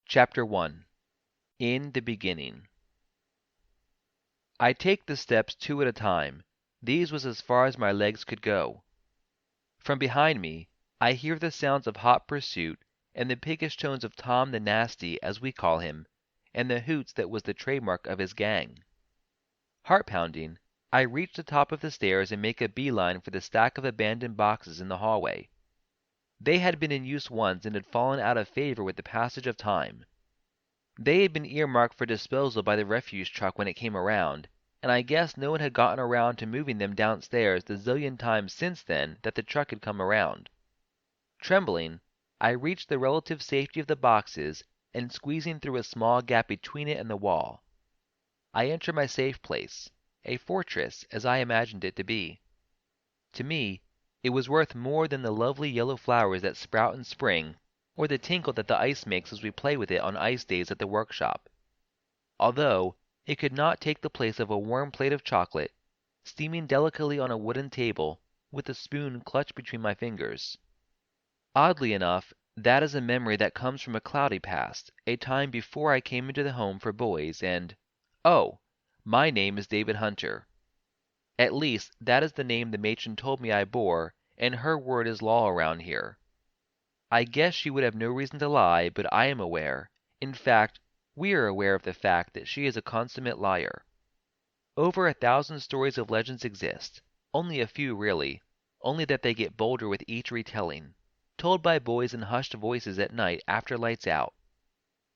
Chapter 1 In the Beginning I take the steps 2 at a time. These was as far as my legs could go. From behind me, I hear the sounds of hot pursuit and the piggish tones of Tom the Nasty, as we call him, and the hoots that was the trademark of his gang. Heart-pounding, I reach the top of the stairs and make a beeline for the stack of abandoned boxes in the hallway. They had been in use once and had fallen out of favor with the passage of time. They had been earmarked for disposal by the refuse truck when it came around, and I guess no one had gotten around to moving them downstairs the zillion times since then that the truck had come around. Trembling, I reached the relative safety of the boxes and squeezing through a small gap between it and the wall. I enter my safe place, a fortress as I imagined it to be. To me, it was worth more than the lovely yellow flowers that sprout in spring, or the tinkle that the ice makes as we play with it on ice days at the workshop. Although it could not take the place of a warm plate of chocolate, steaming delicately on a wooden table, with a spoon clutched between my fingers. Oddly enough, that is a memory that comes from a cloudy past, a time before I came into the home for boys, and, oh, my name is David Hunter. At least, that is the name the matron told me I bore, and her word is law around here. I guess she would have no reason to lie, but I am aware, in fact, we are aware of the fact that she is a consummate liar. Over 1,000 stories of legends exist, only a few really, only that they get bolder with each retelling, told by boys in hushed voices at night after lights out.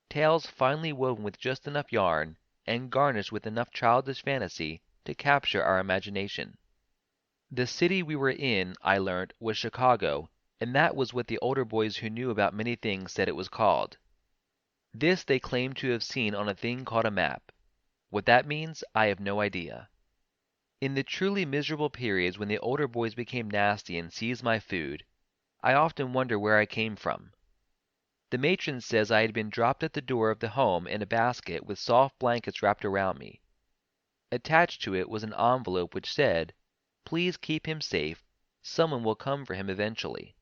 Tales finely woven with just enough yarn, and garnished with enough childish fantasy to capture our imagination. The city we were in, I learnt, was Chicago, and that was what the older boys who knew about many things said it was called. This they claimed to have seen on a thing called a map. What that means, I have no idea. In the truly miserable periods when the older boys became nasty and seized my food, I often wonder where I came from. The matron says I had been dropped at the door of the home in a basket with soft blankets wrapped around me. Attached to it was an envelope which said, "Please keep him safe. Someone will come for him eventually."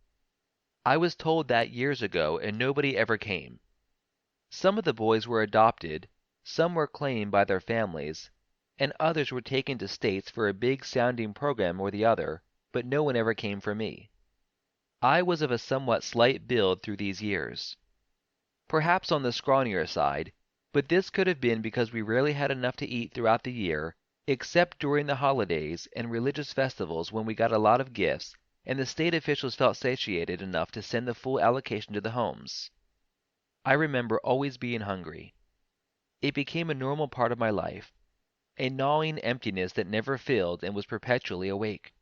I was told that years ago, and nobody ever came. Some of the boys were adopted, some were claimed by their families, and others were taken to states for a big-sounding program or the other, but no one ever came for me. I was of a somewhat slight build through these years. Perhaps on the scrawnier side, but this could have been because we rarely had enough to eat throughout the year, except during the holidays and religious festivals when we got a lot of gifts, and the state officials felt satiated enough to send the full allocation to the homes. I remember always being hungry. It became a normal part of my life, a gnawing emptiness that never filled and was perpetually awake.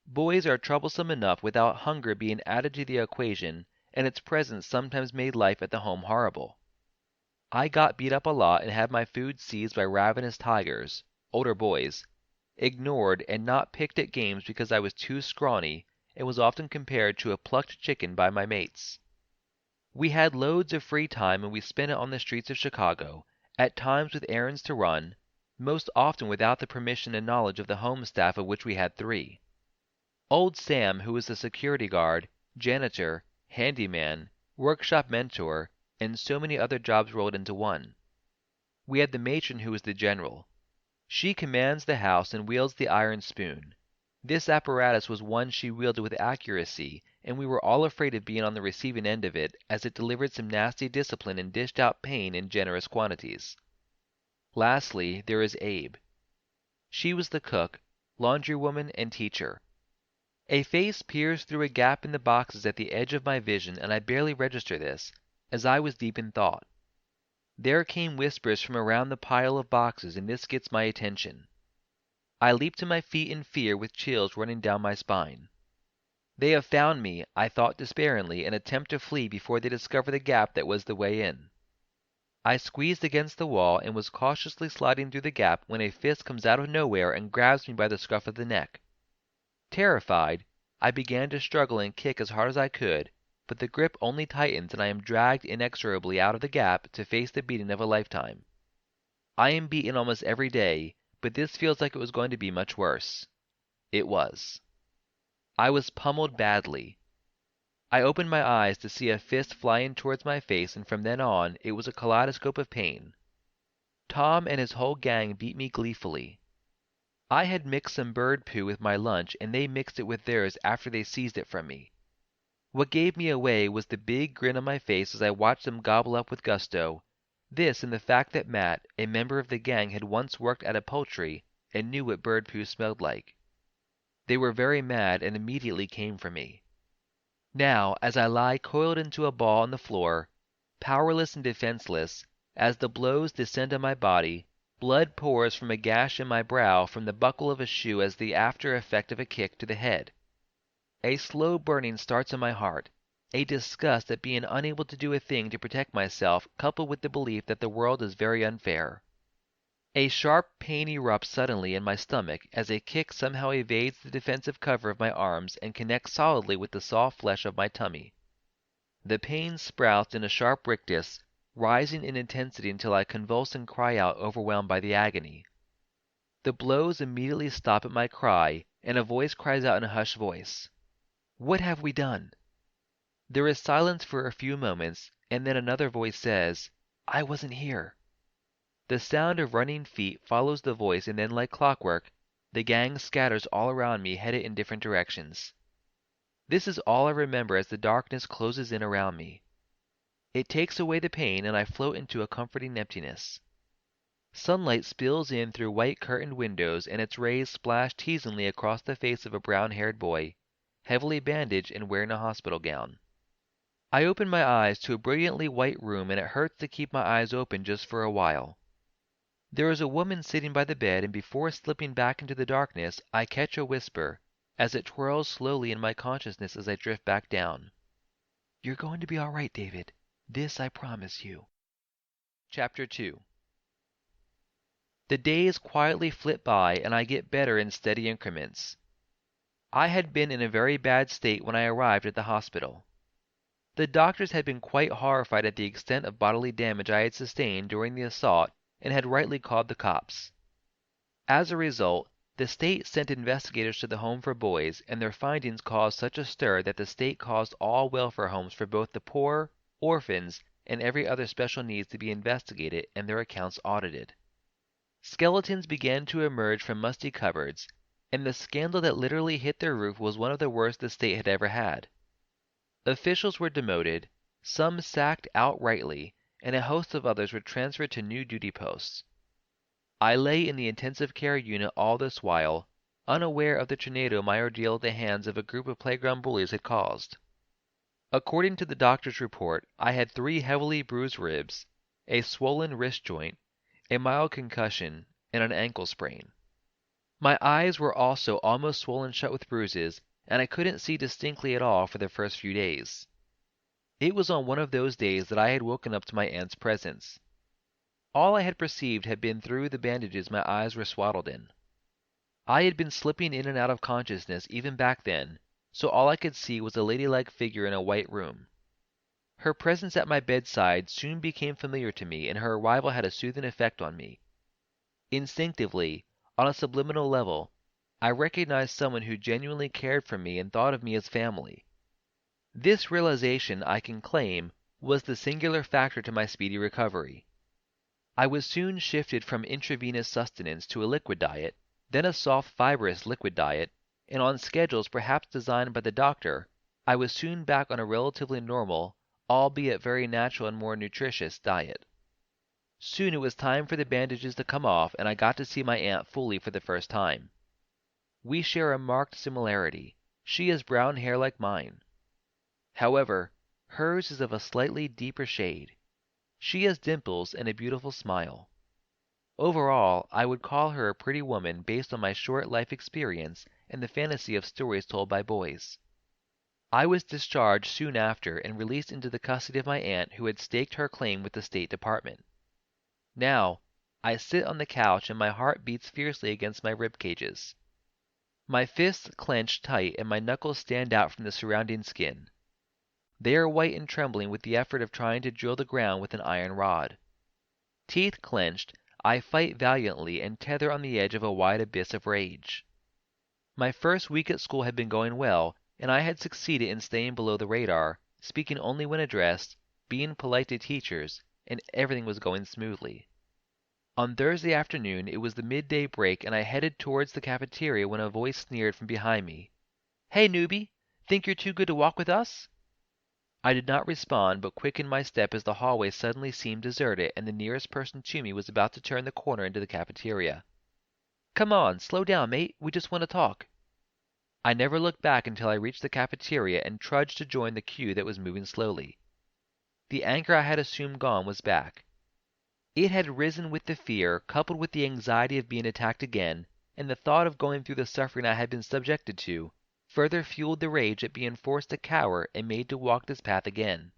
Boys are troublesome enough without hunger being added to the equation, and its presence sometimes made life at the home horrible. I got beat up a lot and had my food seized by ravenous tigers, older boys, ignored and not picked at games because I was too scrawny, and was often compared to a plucked chicken by my mates. We had loads of free time and we spent it on the streets of Chicago, at times with errands to run, most often without the permission and knowledge of the home staff of which we had 3. Old Sam, who was the security guard, janitor, handyman, workshop mentor, and so many other jobs rolled into one. We had the matron who was the general. She commands the house and wields the iron spoon. This apparatus was one she wielded with accuracy, and we were all afraid of being on the receiving end of it, as it delivered some nasty discipline and dished out pain in generous quantities. Lastly, there is Abe. She was the cook, laundrywoman, and teacher. A face peers through a gap in the boxes at the edge of my vision, and I barely register this, as I was deep in thought. There came whispers from around the pile of boxes, and this gets my attention. I leap to my feet in fear with chills running down my spine. They have found me, I thought despairingly, and attempt to flee before they discover the gap that was the way in. I squeezed against the wall and was cautiously sliding through the gap when a fist comes out of nowhere and grabs me by the scruff of the neck. Terrified, I began to struggle and kick as hard as I could, but the grip only tightens and I am dragged inexorably out of the gap to face the beating of a lifetime. I am beaten almost every day, but this feels like it was going to be much worse. It was. I was pummeled badly. I opened my eyes to see a fist flying towards my face, and from then on it was a kaleidoscope of pain. Tom and his whole gang beat me gleefully. I had mixed some bird poo with my lunch, and they mixed it with theirs after they seized it from me. What gave me away was the big grin on my face as I watched them gobble up with gusto, this and the fact that Matt, a member of the gang, had once worked at a poultry and knew what bird poo smelled like. They were very mad and immediately came for me. Now, as I lie coiled into a ball on the floor, powerless and defenseless, as the blows descend on my body, blood pours from a gash in my brow from the buckle of a shoe as the after effect of a kick to the head. A slow burning starts in my heart, a disgust at being unable to do a thing to protect myself, coupled with the belief that the world is very unfair. A sharp pain erupts suddenly in my stomach as a kick somehow evades the defensive cover of my arms and connects solidly with the soft flesh of my tummy. The pain sprouts in a sharp rictus, rising in intensity until I convulse and cry out, overwhelmed by the agony. The blows immediately stop at my cry, and a voice cries out in a hushed voice, "What have we done?" There is silence for a few moments, and then another voice says, "I wasn't here." The sound of running feet follows the voice, and then, like clockwork, the gang scatters all around me, headed in different directions. This is all I remember as the darkness closes in around me. It takes away the pain, and I float into a comforting emptiness. Sunlight spills in through white-curtained windows, and its rays splash teasingly across the face of a brown-haired boy, heavily bandaged and wearing a hospital gown. I open my eyes to a brilliantly white room, and it hurts to keep my eyes open just for a while. There is a woman sitting by the bed, and before slipping back into the darkness, I catch a whisper, as it twirls slowly in my consciousness as I drift back down. "You're going to be all right, David. This I promise you." Chapter 2. The days quietly flit by, and I get better in steady increments. I had been in a very bad state when I arrived at the hospital. The doctors had been quite horrified at the extent of bodily damage I had sustained during the assault and had rightly called the cops. As a result, the state sent investigators to the home for boys, and their findings caused such a stir that the state caused all welfare homes for both the poor, orphans, and every other special needs to be investigated and their accounts audited. Skeletons began to emerge from musty cupboards, and the scandal that literally hit their roof was one of the worst the state had ever had. Officials were demoted, some sacked outrightly, and a host of others were transferred to new duty posts. I lay in the intensive care unit all this while, unaware of the tornado my ordeal at the hands of a group of playground bullies had caused. According to the doctor's report, I had 3 heavily bruised ribs, a swollen wrist joint, a mild concussion, and an ankle sprain. My eyes were also almost swollen shut with bruises, and I couldn't see distinctly at all for the first few days. It was on one of those days that I had woken up to my aunt's presence. All I had perceived had been through the bandages my eyes were swaddled in. I had been slipping in and out of consciousness even back then, so all I could see was a ladylike figure in a white room. Her presence at my bedside soon became familiar to me, and her arrival had a soothing effect on me. Instinctively, on a subliminal level, I recognized someone who genuinely cared for me and thought of me as family. This realization, I can claim, was the singular factor to my speedy recovery. I was soon shifted from intravenous sustenance to a liquid diet, then a soft fibrous liquid diet, and on schedules perhaps designed by the doctor, I was soon back on a relatively normal, albeit very natural and more nutritious, diet. Soon it was time for the bandages to come off, and I got to see my aunt fully for the first time. We share a marked similarity. She has brown hair like mine. However, hers is of a slightly deeper shade. She has dimples and a beautiful smile. Overall, I would call her a pretty woman based on my short life experience and the fantasy of stories told by boys. I was discharged soon after and released into the custody of my aunt, who had staked her claim with the State Department. Now, I sit on the couch and my heart beats fiercely against my rib cages. My fists clench tight and my knuckles stand out from the surrounding skin. They are white and trembling with the effort of trying to drill the ground with an iron rod. Teeth clenched, I fight valiantly and tether on the edge of a wide abyss of rage. My first week at school had been going well, and I had succeeded in staying below the radar, speaking only when addressed, being polite to teachers, and everything was going smoothly. On Thursday afternoon it was the midday break and I headed towards the cafeteria when a voice sneered from behind me. "Hey, newbie! Think you're too good to walk with us?" I did not respond, but quickened my step as the hallway suddenly seemed deserted and the nearest person to me was about to turn the corner into the cafeteria. "Come on, slow down, mate. We just want to talk." I never looked back until I reached the cafeteria and trudged to join the queue that was moving slowly. The anger I had assumed gone was back. It had risen with the fear, coupled with the anxiety of being attacked again, and the thought of going through the suffering I had been subjected to, further fueled the rage at being forced to cower and made to walk this path again.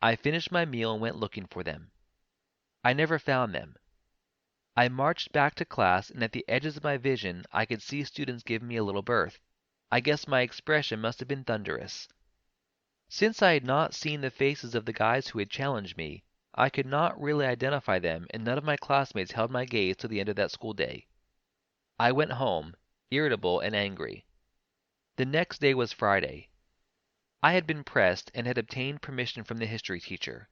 I finished my meal and went looking for them. I never found them. I marched back to class, and at the edges of my vision I could see students giving me a little berth. I guess my expression must have been thunderous. Since I had not seen the faces of the guys who had challenged me, I could not really identify them, and none of my classmates held my gaze till the end of that school day. I went home, irritable and angry. The next day was Friday. I had been pressed and had obtained permission from the history teacher.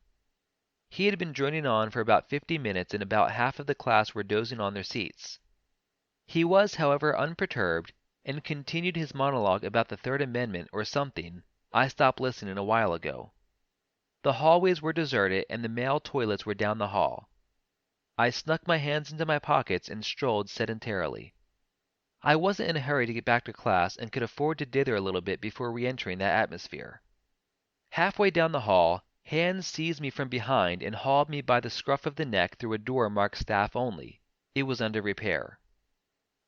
He had been droning on for about 50 minutes and about half of the class were dozing on their seats. He was, however, unperturbed and continued his monologue about the Third Amendment or something. I stopped listening a while ago. The hallways were deserted and the male toilets were down the hall. I snuck my hands into my pockets and strolled sedentarily. I wasn't in a hurry to get back to class and could afford to dither a little bit before re-entering that atmosphere. Halfway down the hall, hands seized me from behind and hauled me by the scruff of the neck through a door marked staff only. It was under repair.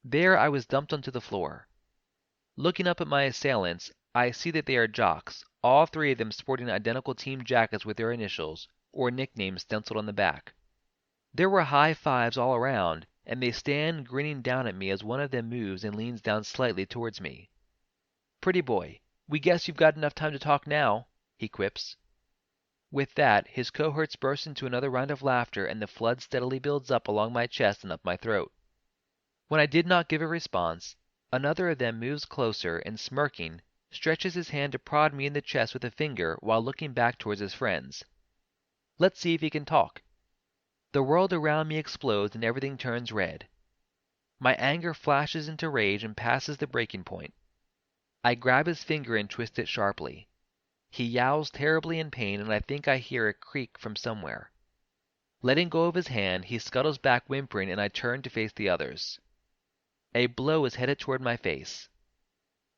There I was dumped onto the floor. Looking up at my assailants, I see that they are jocks, all three of them sporting identical team jackets with their initials, or nicknames stenciled on the back. There were high fives all around, and they stand grinning down at me as one of them moves and leans down slightly towards me. "Pretty boy, we guess you've got enough time to talk now," he quips. With that, his cohorts burst into another round of laughter and the flood steadily builds up along my chest and up my throat. When I did not give a response, another of them moves closer and, smirking, stretches his hand to prod me in the chest with a finger while looking back towards his friends. Let's see if he can talk. The world around me explodes and everything turns red. My anger flashes into rage and passes the breaking point. I grab his finger and twist it sharply. He yowls terribly in pain and I think I hear a creak from somewhere. Letting go of his hand, he scuttles back whimpering and I turn to face the others. A blow is headed toward my face.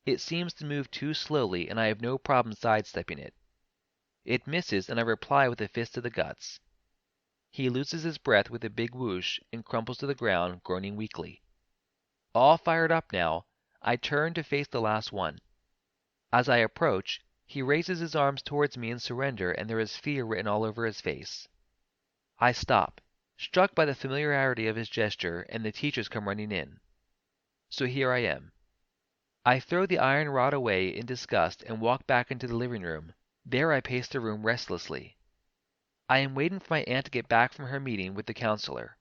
It seems to move too slowly and I have no problem sidestepping it. It misses and I reply with a fist to the guts. He loses his breath with a big whoosh and crumples to the ground, groaning weakly. All fired up now, I turn to face the last one. As I approach, he raises his arms towards me in surrender and there is fear written all over his face. I stop, struck by the familiarity of his gesture, and the teachers come running in. So here I am. I throw the iron rod away in disgust and walk back into the living room. There I pace the room restlessly. I am waiting for my aunt to get back from her meeting with the counselor.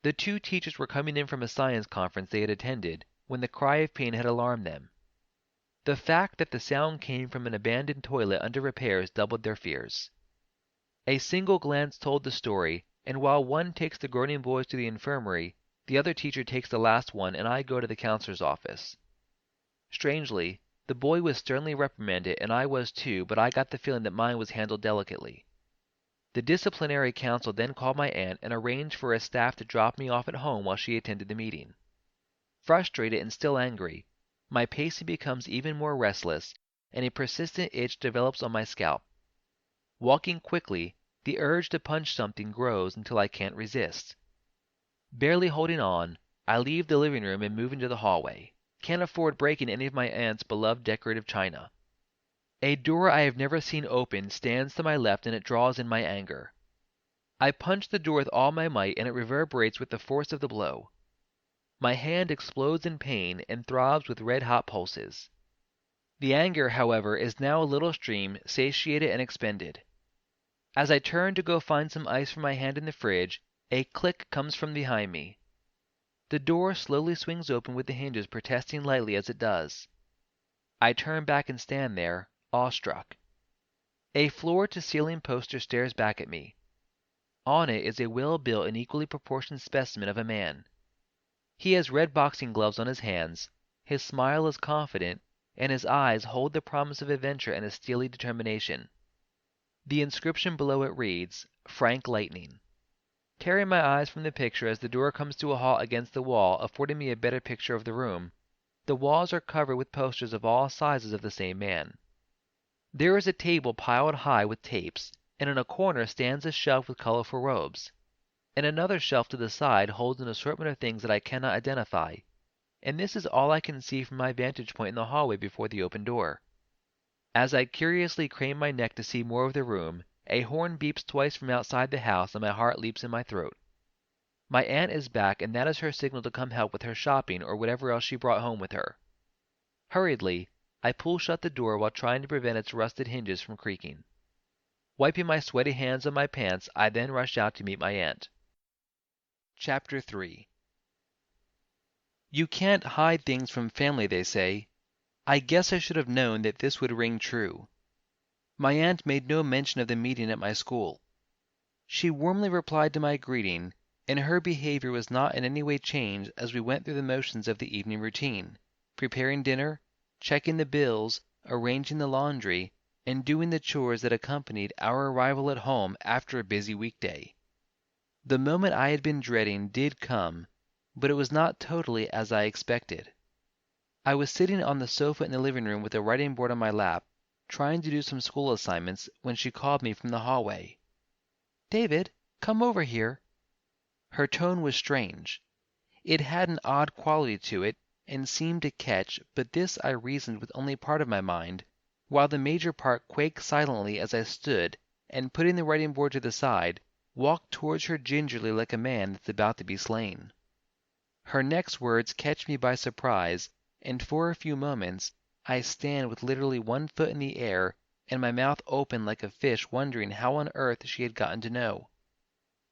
The two teachers were coming in from a science conference they had attended when the cry of pain had alarmed them. The fact that the sound came from an abandoned toilet under repairs doubled their fears. A single glance told the story, and while one takes the groaning boys to the infirmary, the other teacher takes the last one and I go to the counselor's office. Strangely, the boy was sternly reprimanded and I was too, but I got the feeling that mine was handled delicately. The disciplinary council then called my aunt and arranged for a staff to drop me off at home while she attended the meeting. Frustrated and still angry, my pacing becomes even more restless, and a persistent itch develops on my scalp. Walking quickly, the urge to punch something grows until I can't resist. Barely holding on, I leave the living room and move into the hallway. Can't afford breaking any of my aunt's beloved decorative china. A door I have never seen open stands to my left and it draws in my anger. I punch the door with all my might and it reverberates with the force of the blow. My hand explodes in pain and throbs with red-hot pulses. The anger, however, is now a little stream, satiated and expended. As I turn to go find some ice for my hand in the fridge, a click comes from behind me. The door slowly swings open with the hinges protesting lightly as it does. I turn back and stand there, awestruck. A floor-to-ceiling poster stares back at me. On it is a well-built and equally proportioned specimen of a man. He has red boxing gloves on his hands, his smile is confident, and his eyes hold the promise of adventure and a steely determination. The inscription below it reads, Frank Lightning. Tearing my eyes from the picture as the door comes to a halt against the wall, affording me a better picture of the room, the walls are covered with posters of all sizes of the same man. There is a table piled high with tapes, and in a corner stands a shelf with colorful robes. And another shelf to the side holds an assortment of things that I cannot identify, and this is all I can see from my vantage point in the hallway before the open door. As I curiously crane my neck to see more of the room, a horn beeps twice from outside the house and my heart leaps in my throat. My aunt is back, and that is her signal to come help with her shopping or whatever else she brought home with her. Hurriedly, I pull shut the door while trying to prevent its rusted hinges from creaking. Wiping my sweaty hands on my pants, I then rush out to meet my aunt. Chapter 3. You can't hide things from family, they say. I guess I should have known that this would ring true. My aunt made no mention of the meeting at my school. She warmly replied to my greeting, and her behavior was not in any way changed as we went through the motions of the evening routine, preparing dinner, checking the bills, arranging the laundry, and doing the chores that accompanied our arrival at home after a busy weekday. The moment I had been dreading did come, but it was not totally as I expected. I was sitting on the sofa in the living room with a writing board on my lap, trying to do some school assignments, when she called me from the hallway. "David, come over here." Her tone was strange. It had an odd quality to it, and seemed to catch, but this I reasoned with only part of my mind, while the major part quaked silently as I stood, and putting the writing board to the side, walked towards her gingerly like a man that's about to be slain. Her next words catch me by surprise, and for a few moments I stand with literally one foot in the air and my mouth open like a fish, wondering how on earth she had gotten to know.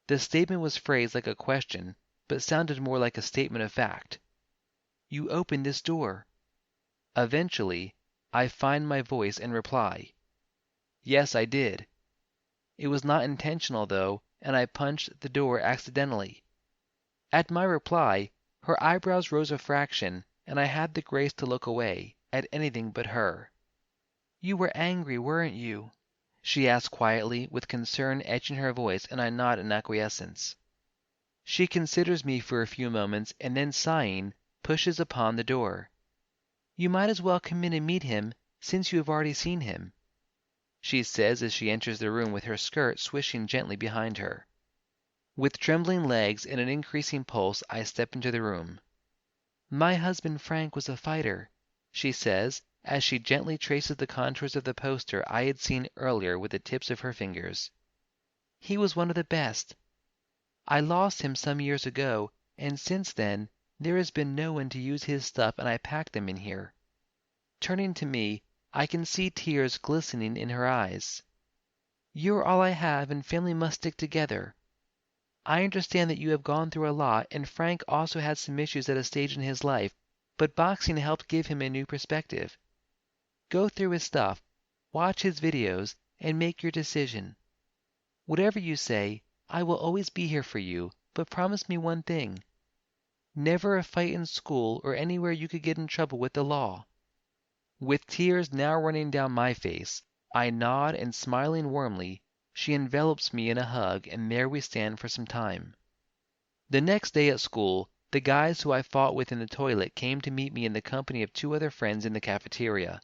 The statement was phrased like a question, but sounded more like a statement of fact. "You opened this door." Eventually, I find my voice and reply. "Yes, I did." It was not intentional, though, and I punched the door accidentally. At my reply, her eyebrows rose a fraction, and I had the grace to look away, at anything but her. "You were angry, weren't you?" she asked quietly, with concern etching her voice, and I nod in acquiescence. She considers me for a few moments, and then sighing, pushes upon the door. "You might as well come in and meet him, since you have already seen him," she says as she enters the room with her skirt swishing gently behind her. With trembling legs and an increasing pulse, I step into the room. "My husband Frank was a fighter," she says, as she gently traces the contours of the poster I had seen earlier with the tips of her fingers. "He was one of the best. I lost him some years ago, and since then there has been no one to use his stuff, and I packed them in here." Turning to me, I can see tears glistening in her eyes. "You're all I have, and family must stick together. I understand that you have gone through a lot, and Frank also had some issues at a stage in his life, but boxing helped give him a new perspective. Go through his stuff, watch his videos, and make your decision. Whatever you say, I will always be here for you, but promise me one thing. Never a fight in school or anywhere you could get in trouble with the law." With tears now running down my face, I nod, and smiling warmly, she envelops me in a hug, and there we stand for some time. The next day at school, the guys who I fought with in the toilet came to meet me in the company of 2 other friends in the cafeteria.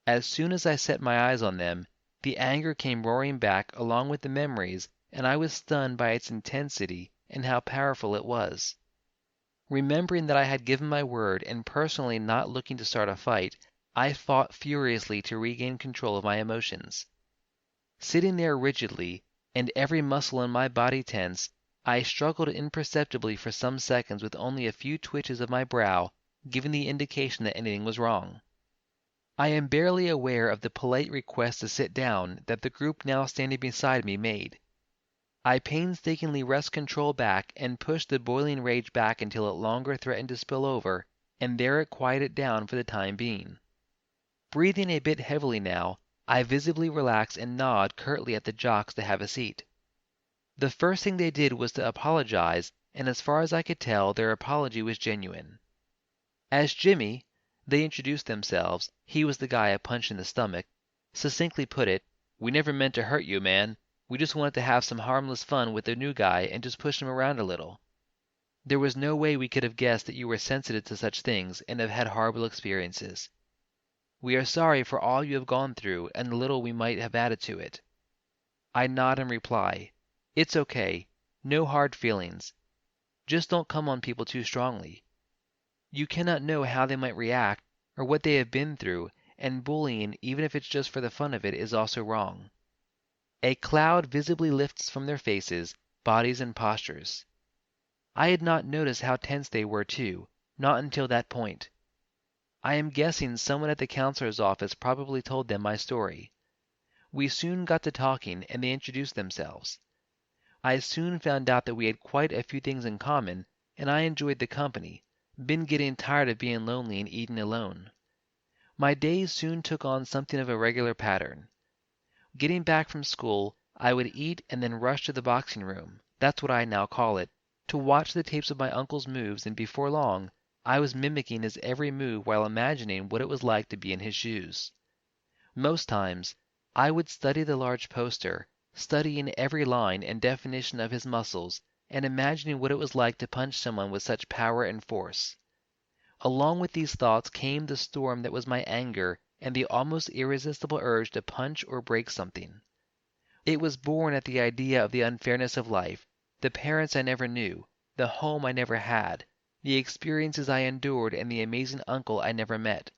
As soon as I set my eyes on them, the anger came roaring back along with the memories, and I was stunned by its intensity and how powerful it was. Remembering that I had given my word and personally not looking to start a fight, I fought furiously to regain control of my emotions. Sitting there rigidly, and every muscle in my body tense, I struggled imperceptibly for some seconds, with only a few twitches of my brow giving the indication that anything was wrong. I am barely aware of the polite request to sit down that the group now standing beside me made. I painstakingly wrest control back and push the boiling rage back until it longer threatened to spill over, and there it quieted down for the time being. Breathing a bit heavily now, I visibly relax and nod curtly at the jocks to have a seat. The first thing they did was to apologize, and as far as I could tell, their apology was genuine. As Jimmy, they introduced themselves, he was the guy I punched in the stomach, succinctly put it, "We never meant to hurt you, man. We just wanted to have some harmless fun with the new guy and just push him around a little. There was no way we could have guessed that you were sensitive to such things and have had horrible experiences. We are sorry for all you have gone through and the little we might have added to it." I nod and reply, "It's okay. No hard feelings. Just don't come on people too strongly. You cannot know how they might react or what they have been through, and bullying, even if it's just for the fun of it, is also wrong." A cloud visibly lifts from their faces, bodies, and postures. I had not noticed how tense they were, too, not until that point. I am guessing someone at the counselor's office probably told them my story. We soon got to talking, and they introduced themselves. I soon found out that we had quite a few things in common, and I enjoyed the company, been getting tired of being lonely and eating alone. My days soon took on something of a regular pattern. Getting back from school, I would eat and then rush to the boxing room, that's what I now call it, to watch the tapes of my uncle's moves, and before long, I was mimicking his every move while imagining what it was like to be in his shoes. Most times, I would study the large poster, studying every line and definition of his muscles, and imagining what it was like to punch someone with such power and force. Along with these thoughts came the storm that was my anger and the almost irresistible urge to punch or break something. It was born at the idea of the unfairness of life, the parents I never knew, the home I never had, the experiences I endured, and the amazing uncle I never met.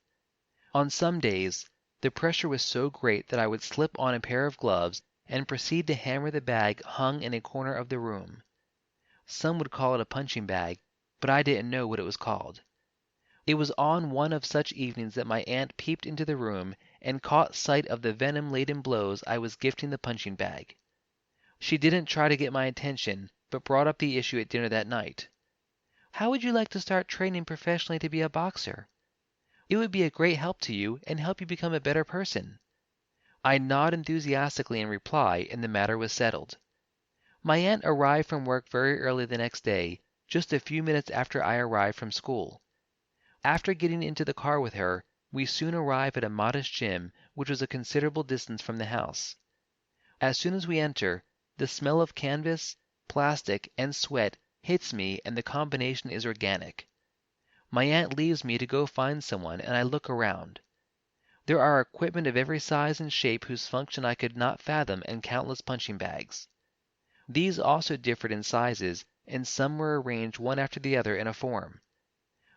On some days, the pressure was so great that I would slip on a pair of gloves and proceed to hammer the bag hung in a corner of the room. Some would call it a punching bag, but I didn't know what it was called. It was on one of such evenings that my aunt peeped into the room and caught sight of the venom-laden blows I was gifting the punching bag. She didn't try to get my attention, but brought up the issue at dinner that night. "How would you like to start training professionally to be a boxer? It would be a great help to you and help you become a better person." I nod enthusiastically in reply, and the matter was settled. My aunt arrived from work very early the next day, just a few minutes after I arrived from school. After getting into the car with her, we soon arrived at a modest gym which was a considerable distance from the house. As soon as we enter, the smell of canvas, plastic, and sweat hits me, and the combination is organic. My aunt leaves me to go find someone, and I look around. There are equipment of every size and shape whose function I could not fathom, and countless punching bags. These also differed in sizes, and some were arranged one after the other in a form.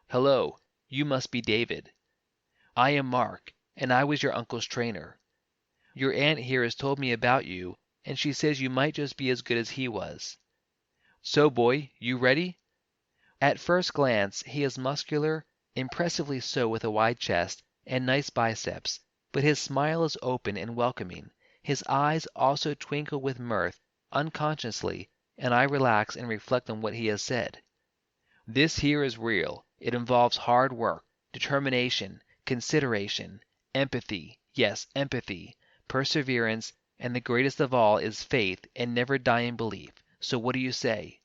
"Hello, you must be David. I am Mark, and I was your uncle's trainer. Your aunt here has told me about you, and she says you might just be as good as he was. So, boy, you ready?" At first glance, he is muscular, impressively so, with a wide chest and nice biceps, but his smile is open and welcoming. His eyes also twinkle with mirth, unconsciously, and I relax and reflect on what he has said. "This here is real. It involves hard work, determination, consideration, empathy, yes, empathy, perseverance, and the greatest of all is faith and never dying belief. So what do you say?"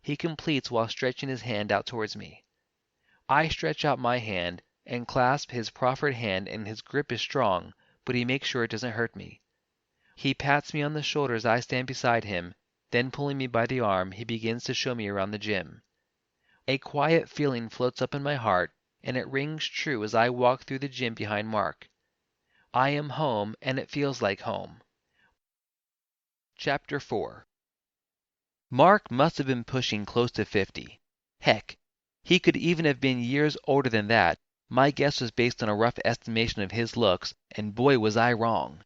He completes while stretching his hand out towards me. I stretch out my hand and clasp his proffered hand, and his grip is strong, but he makes sure it doesn't hurt me. He pats me on the shoulder as I stand beside him, then pulling me by the arm, he begins to show me around the gym. A quiet feeling floats up in my heart, and it rings true as I walk through the gym behind Mark. I am home, and it feels like home. Chapter 4. Mark must have been pushing close to 50. Heck, he could even have been years older than that. My guess was based on a rough estimation of his looks, and boy was I wrong.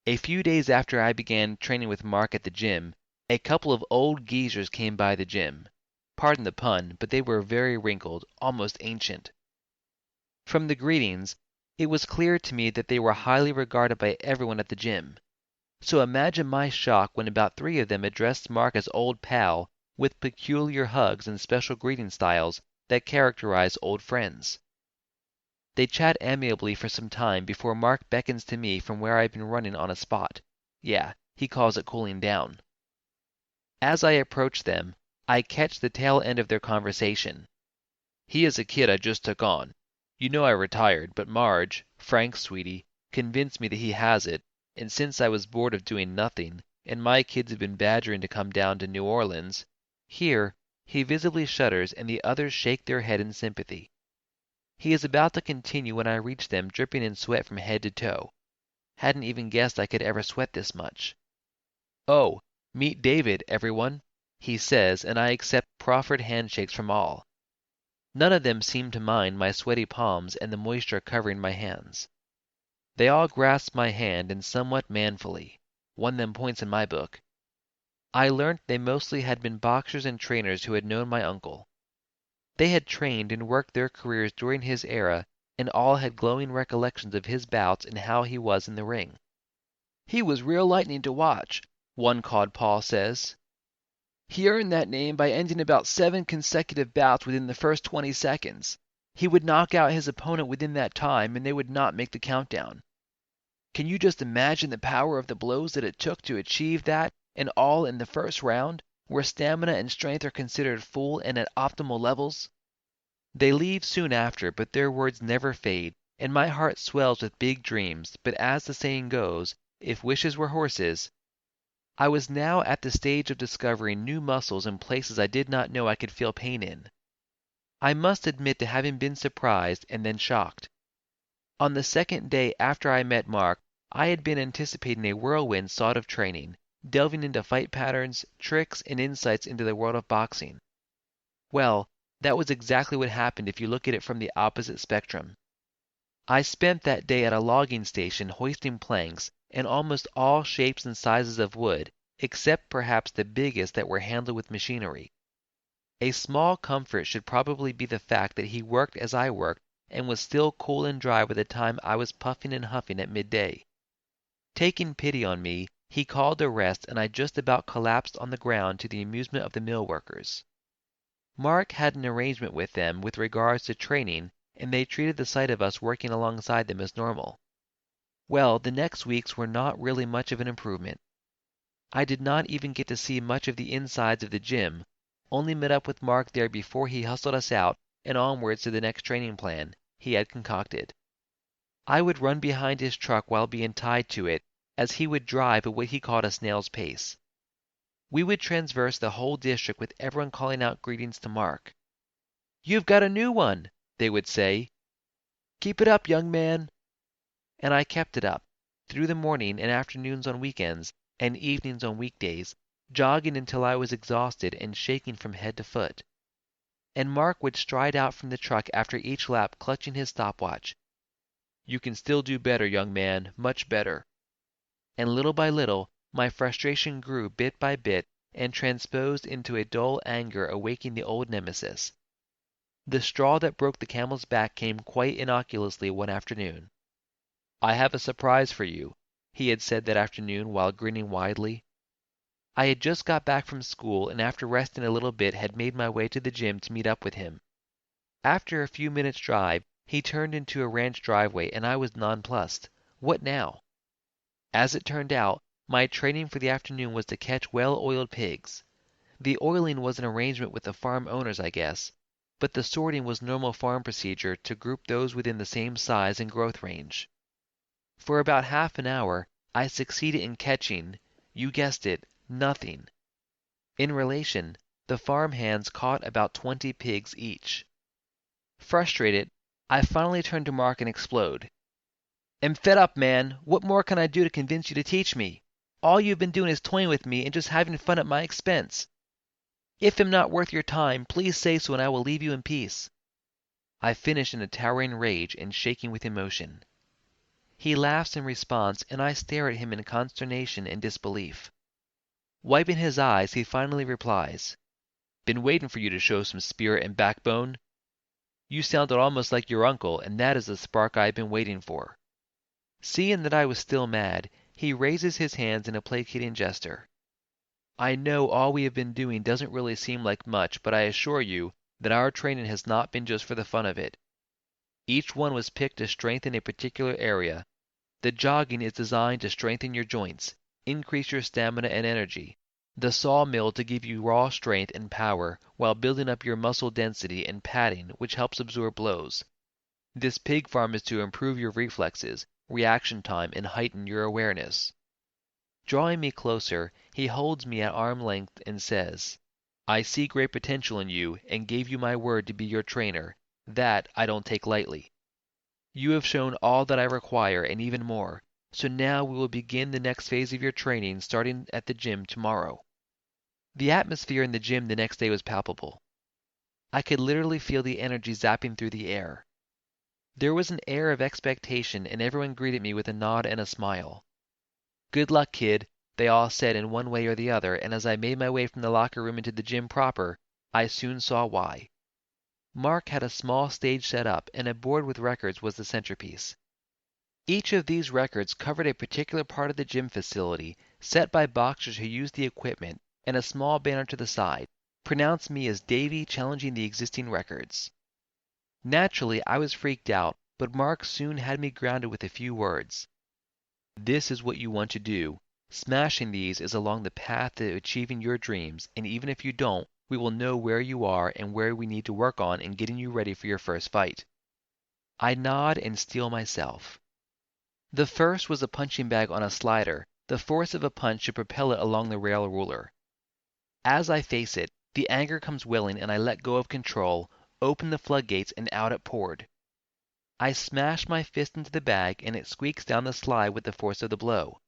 A few days after I began training with Mark at the gym, a couple of old geezers came by the gym. Pardon the pun, but they were very wrinkled, almost ancient. From the greetings, it was clear to me that they were highly regarded by everyone at the gym. So imagine my shock when about 3 of them addressed Mark as old pal, with peculiar hugs and special greeting styles that characterize old friends. They chat amiably for some time before Mark beckons to me from where I've been running on a spot. Yeah, he calls it cooling down. As I approach them, I catch the tail end of their conversation. He is a kid I just took on. You know I retired, but Marge, Frank's sweetie, convinced me that he has it, and since I was bored of doing nothing, and my kids have been badgering to come down to New Orleans, here, he visibly shudders and the others shake their head in sympathy. He is about to continue when I reach them dripping in sweat from head to toe. Hadn't even guessed I could ever sweat this much. Oh, meet David, everyone, he says, and I accept proffered handshakes from all. None of them seem to mind my sweaty palms and the moisture covering my hands. They all grasp my hand and somewhat manfully. One of them points in my book. I learnt they mostly had been boxers and trainers who had known my uncle. They had trained and worked their careers during his era, and all had glowing recollections of his bouts and how he was in the ring. "He was real lightning to watch," one called Paul says. "He earned that name by ending about 7 consecutive bouts within the first 20 seconds. He would knock out his opponent within that time, and they would not make the countdown. Can you just imagine the power of the blows that it took to achieve that, and all in the first round, where stamina and strength are considered full and at optimal levels?" They leave soon after, but their words never fade, and my heart swells with big dreams, but as the saying goes, if wishes were horses. I was now at the stage of discovering new muscles in places I did not know I could feel pain in. I must admit to having been surprised and then shocked. On the second day after I met Mark, I had been anticipating a whirlwind sort of training, delving into fight patterns, tricks, and insights into the world of boxing. Well, that was exactly what happened if you look at it from the opposite spectrum. I spent that day at a logging station hoisting planks in almost all shapes and sizes of wood, except perhaps the biggest that were handled with machinery. A small comfort should probably be the fact that he worked as I worked and was still cool and dry by the time I was puffing and huffing at midday. Taking pity on me, he called a rest, and I just about collapsed on the ground to the amusement of the mill workers. Mark had an arrangement with them with regards to training, and they treated the sight of us working alongside them as normal. Well, the next weeks were not really much of an improvement. I did not even get to see much of the insides of the gym, only met up with Mark there before he hustled us out and onwards to the next training plan he had concocted. I would run behind his truck while being tied to it, as he would drive at what he called a snail's pace. We would traverse the whole district with everyone calling out greetings to Mark. "You've got a new one," they would say. "Keep it up, young man." And I kept it up, through the morning and afternoons on weekends, and evenings on weekdays, jogging until I was exhausted and shaking from head to foot. And Mark would stride out from the truck after each lap clutching his stopwatch. "You can still do better, young man, much better." And little by little, my frustration grew bit by bit and transposed into a dull anger awaking the old nemesis. The straw that broke the camel's back came quite innocuously one afternoon. "I have a surprise for you," he had said that afternoon while grinning widely. I had just got back from school, and after resting a little bit had made my way to the gym to meet up with him. After a few minutes' drive, he turned into a ranch driveway, and I was nonplussed. What now? As it turned out, my training for the afternoon was to catch well-oiled pigs. The oiling was an arrangement with the farm owners, I guess, but the sorting was normal farm procedure to group those within the same size and growth range. For about half an hour, I succeeded in catching, you guessed it, nothing. In relation, the farm hands caught about 20 pigs each. Frustrated, I finally turned to Mark and explode. "I'm fed up, man. What more can I do to convince you to teach me? All you've been doing is toying with me and just having fun at my expense. If I'm not worth your time, please say so and I will leave you in peace." I finished in a towering rage and shaking with emotion. He laughs in response, and I stare at him in consternation and disbelief. Wiping his eyes, he finally replies, "Been waiting for you to show some spirit and backbone. You sounded almost like your uncle, and that is the spark I have been waiting for." Seeing that I was still mad, he raises his hands in a placating gesture. "I know all we have been doing doesn't really seem like much, but I assure you that our training has not been just for the fun of it. Each one was picked to strengthen a particular area. The jogging is designed to strengthen your joints, increase your stamina and energy. The sawmill to give you raw strength and power while building up your muscle density and padding, which helps absorb blows. This pig farm is to improve your reflexes, reaction time, and heighten your awareness. Drawing me closer, he holds me at arm's length and says, I see great potential in you and gave you my word to be your trainer. That I don't take lightly. You have shown all that I require and even more, so now we will begin the next phase of your training starting at the gym tomorrow. The atmosphere in the gym the next day was palpable. I could literally feel the energy zapping through the air. There was an air of expectation and everyone greeted me with a nod and a smile. Good luck, kid, they all said in one way or the other, and as I made my way from the locker room into the gym proper, I soon saw why. Mark had a small stage set up, and a board with records was the centerpiece. Each of these records covered a particular part of the gym facility, set by boxers who used the equipment, and a small banner to the side, pronounced me as Davy challenging the existing records. Naturally, I was freaked out, but Mark soon had me grounded with a few words. This is what you want to do. Smashing these is along the path to achieving your dreams, and even if you don't, we will know where you are and where we need to work on in getting you ready for your first fight. I nod and steel myself. The first was a punching bag on a slider. The force of a punch should propel it along the rail ruler. As I face it, the anger comes willing and I let go of control, open the floodgates, and out it poured. I smash my fist into the bag and it squeaks down the slide with the force of the blow.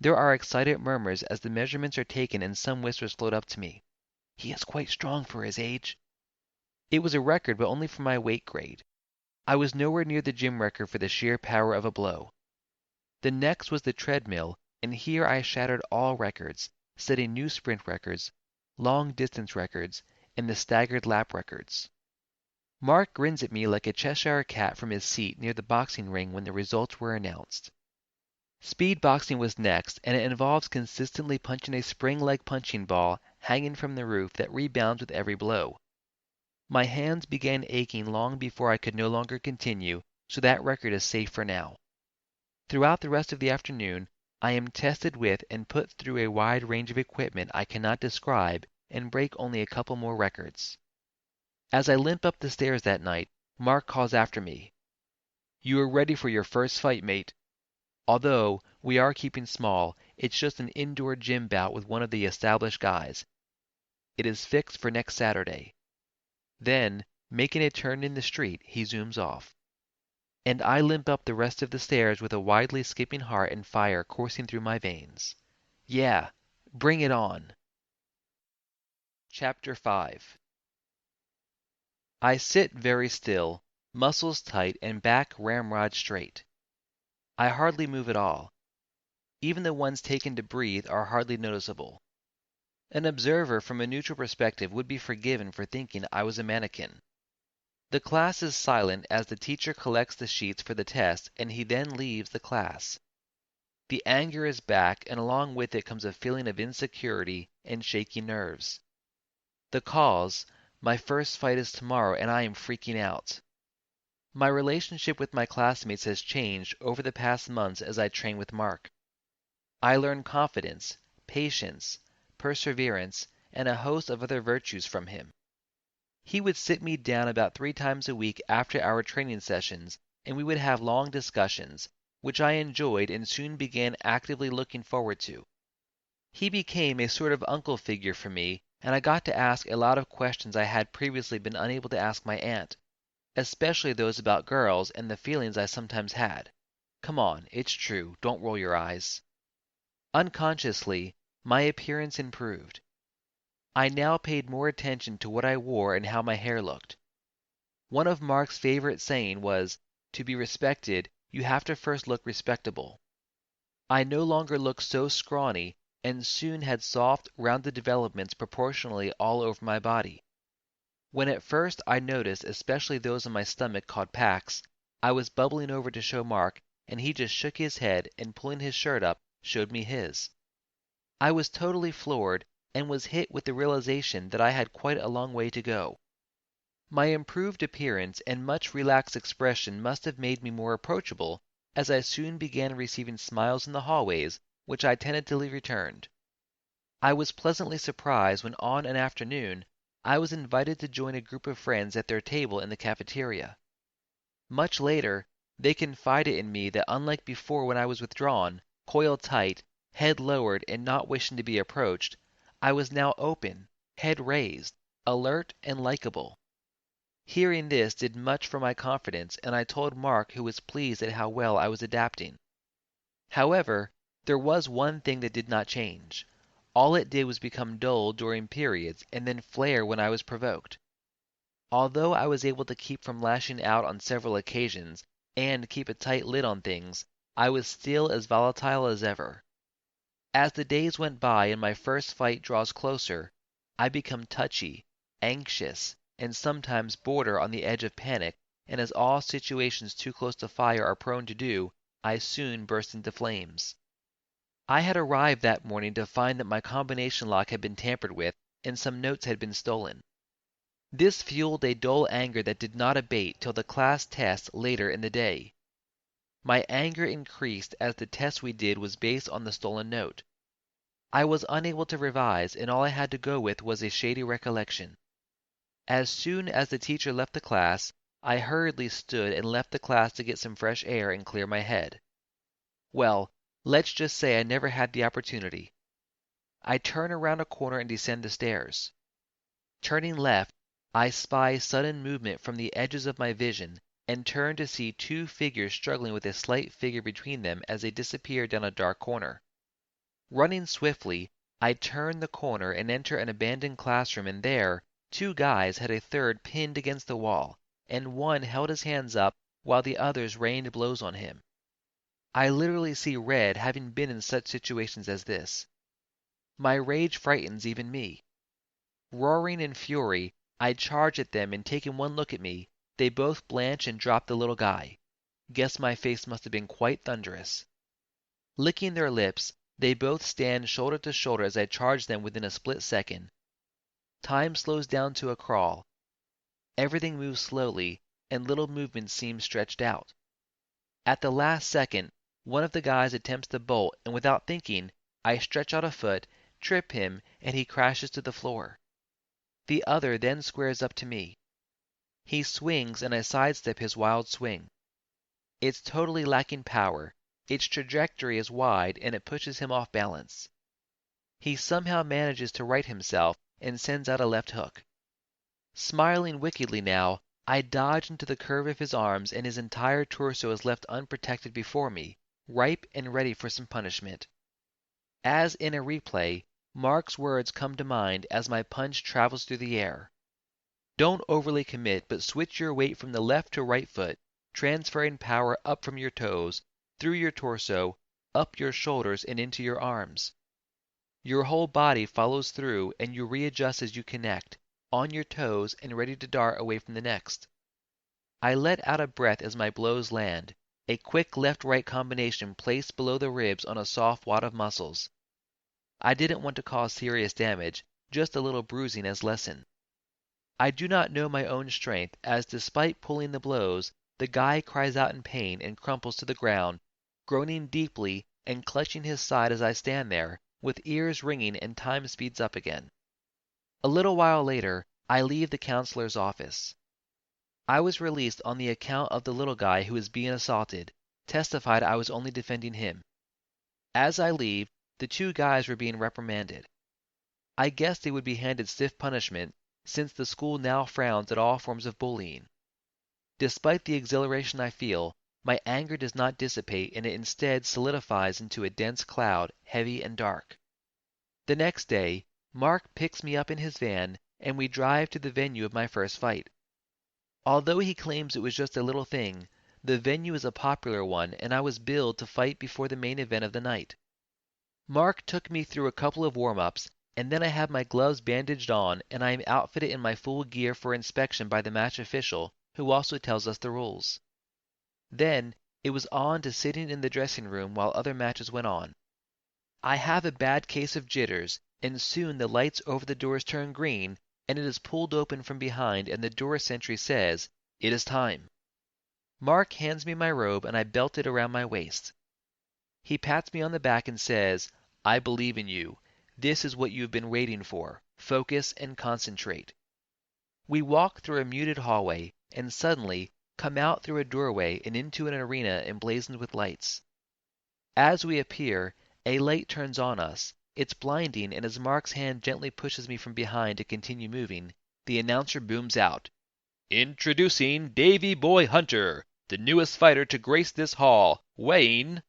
There are excited murmurs as the measurements are taken and some whispers float up to me. He is quite strong for his age. It was a record, but only for my weight grade. I was nowhere near the gym record for the sheer power of a blow. The next was the treadmill, and here I shattered all records, setting new sprint records, long distance records, and the staggered lap records. Mark grins at me like a Cheshire cat from his seat near the boxing ring when the results were announced. Speed boxing was next, and it involves consistently punching a spring leg punching ball hanging from the roof that rebounds with every blow. My hands began aching long before I could no longer continue, so that record is safe for now. Throughout the rest of the afternoon, I am tested with and put through a wide range of equipment I cannot describe and break only a couple more records. As I limp up the stairs that night, Mark calls after me. You are ready for your first fight, mate. Although we are keeping small, it's just an indoor gym bout with one of the established guys. It is fixed for next Saturday. Then, making a turn in the street, he zooms off. And I limp up the rest of the stairs with a widely skipping heart and fire coursing through my veins. Yeah, bring it on. Chapter 5. I sit very still, muscles tight and back ramrod straight. I hardly move at all. Even the ones taken to breathe are hardly noticeable. An observer from a neutral perspective would be forgiven for thinking I was a mannequin. The class is silent as the teacher collects the sheets for the test and he then leaves the class. The anger is back and along with it comes a feeling of insecurity and shaky nerves. The cause, my first fight is tomorrow and I am freaking out. My relationship with my classmates has changed over the past months as I train with Mark. I learned confidence, patience, perseverance, and a host of other virtues from him. He would sit me down about 3 times a week after our training sessions, and we would have long discussions, which I enjoyed and soon began actively looking forward to. He became a sort of uncle figure for me, and I got to ask a lot of questions I had previously been unable to ask my aunt, especially those about girls and the feelings I sometimes had. Come on, it's true, don't roll your eyes. Unconsciously, my appearance improved. I now paid more attention to what I wore and how my hair looked. One of Mark's favorite saying was, to be respected, you have to first look respectable. I no longer looked so scrawny and soon had soft, rounded developments proportionally all over my body. When at first I noticed especially those on my stomach called packs, I was bubbling over to show Mark, and he just shook his head and pulling his shirt up, showed me his. I was totally floored and was hit with the realization that I had quite a long way to go. My improved appearance and much relaxed expression must have made me more approachable, as I soon began receiving smiles in the hallways, which I tentatively returned. I was pleasantly surprised when on an afternoon I was invited to join a group of friends at their table in the cafeteria. Much later, they confided in me that unlike before when I was withdrawn, coiled tight, head lowered and not wishing to be approached, I was now open, head raised, alert and likable. Hearing this did much for my confidence, and I told Mark, who was pleased at how well I was adapting. However, there was one thing that did not change. All it did was become dull during periods and then flare when I was provoked. Although I was able to keep from lashing out on several occasions and keep a tight lid on things, I was still as volatile as ever. As the days went by and my first fight draws closer, I become touchy, anxious, and sometimes border on the edge of panic, and as all situations too close to fire are prone to do, I soon burst into flames. I had arrived that morning to find that my combination lock had been tampered with and some notes had been stolen. This fueled a dull anger that did not abate till the class test later in the day. My anger increased as the test we did was based on the stolen note. I was unable to revise, and all I had to go with was a shady recollection. As soon as the teacher left the class, I hurriedly stood and left the class to get some fresh air and clear my head. Well, let's just say I never had the opportunity. I turn around a corner and descend the stairs. Turning left, I spy sudden movement from the edges of my vision and turn to see two figures struggling with a slight figure between them as they disappear down a dark corner. Running swiftly, I turn the corner and enter an abandoned classroom, and there, two guys had a third pinned against the wall, and one held his hands up while the others rained blows on him. I literally see red, having been in such situations as this. My rage frightens even me. Roaring in fury, I charge at them, and taking one look at me, they both blanch and drop the little guy. Guess my face must have been quite thunderous. Licking their lips, they both stand shoulder to shoulder as I charge them within a split second. Time slows down to a crawl. Everything moves slowly, and little movements seem stretched out. At the last second, one of the guys attempts to bolt, and without thinking, I stretch out a foot, trip him, and he crashes to the floor. The other then squares up to me. He swings, and I sidestep his wild swing. It's totally lacking power, its trajectory is wide, and it pushes him off balance. He somehow manages to right himself and sends out a left hook. Smiling wickedly now, I dodge into the curve of his arms, and his entire torso is left unprotected before me, ripe and ready for some punishment. As in a replay, Mark's words come to mind as my punch travels through the air. Don't overly commit, but switch your weight from the left to right foot, transferring power up from your toes, through your torso, up your shoulders, and into your arms. Your whole body follows through, and you readjust as you connect, on your toes and ready to dart away from the next. I let out a breath as my blows land, a quick left-right combination placed below the ribs on a soft wad of muscles. I didn't want to cause serious damage, just a little bruising as lesson. I do not know my own strength, as despite pulling the blows, the guy cries out in pain and crumples to the ground, groaning deeply and clutching his side as I stand there, with ears ringing, and time speeds up again. A little while later, I leave the counselor's office. I was released on the account of the little guy who was being assaulted, testified I was only defending him. As I leave, the two guys were being reprimanded. I guessed they would be handed stiff punishment, since the school now frowns at all forms of bullying. Despite the exhilaration I feel, my anger does not dissipate, and it instead solidifies into a dense cloud, heavy and dark. The next day, Mark picks me up in his van, and we drive to the venue of my first fight. Although he claims it was just a little thing, the venue is a popular one, and I was billed to fight before the main event of the night. Mark took me through a couple of warm-ups, and then I have my gloves bandaged on, and I am outfitted in my full gear for inspection by the match official, who also tells us the rules. Then, it was on to sitting in the dressing room while other matches went on. I have a bad case of jitters, and soon the lights over the doors turn green, and it is pulled open from behind, and the door sentry says, "It is time." Mark hands me my robe, and I belt it around my waist. He pats me on the back and says, "I believe in you. This is what you have been waiting for. Focus and concentrate." We walk through a muted hallway, and suddenly come out through a doorway and into an arena emblazoned with lights. As we appear, a light turns on us. It's blinding, and as Mark's hand gently pushes me from behind to continue moving, the announcer booms out, "Introducing Davy Boy Hunter, the newest fighter to grace this hall, weighing—"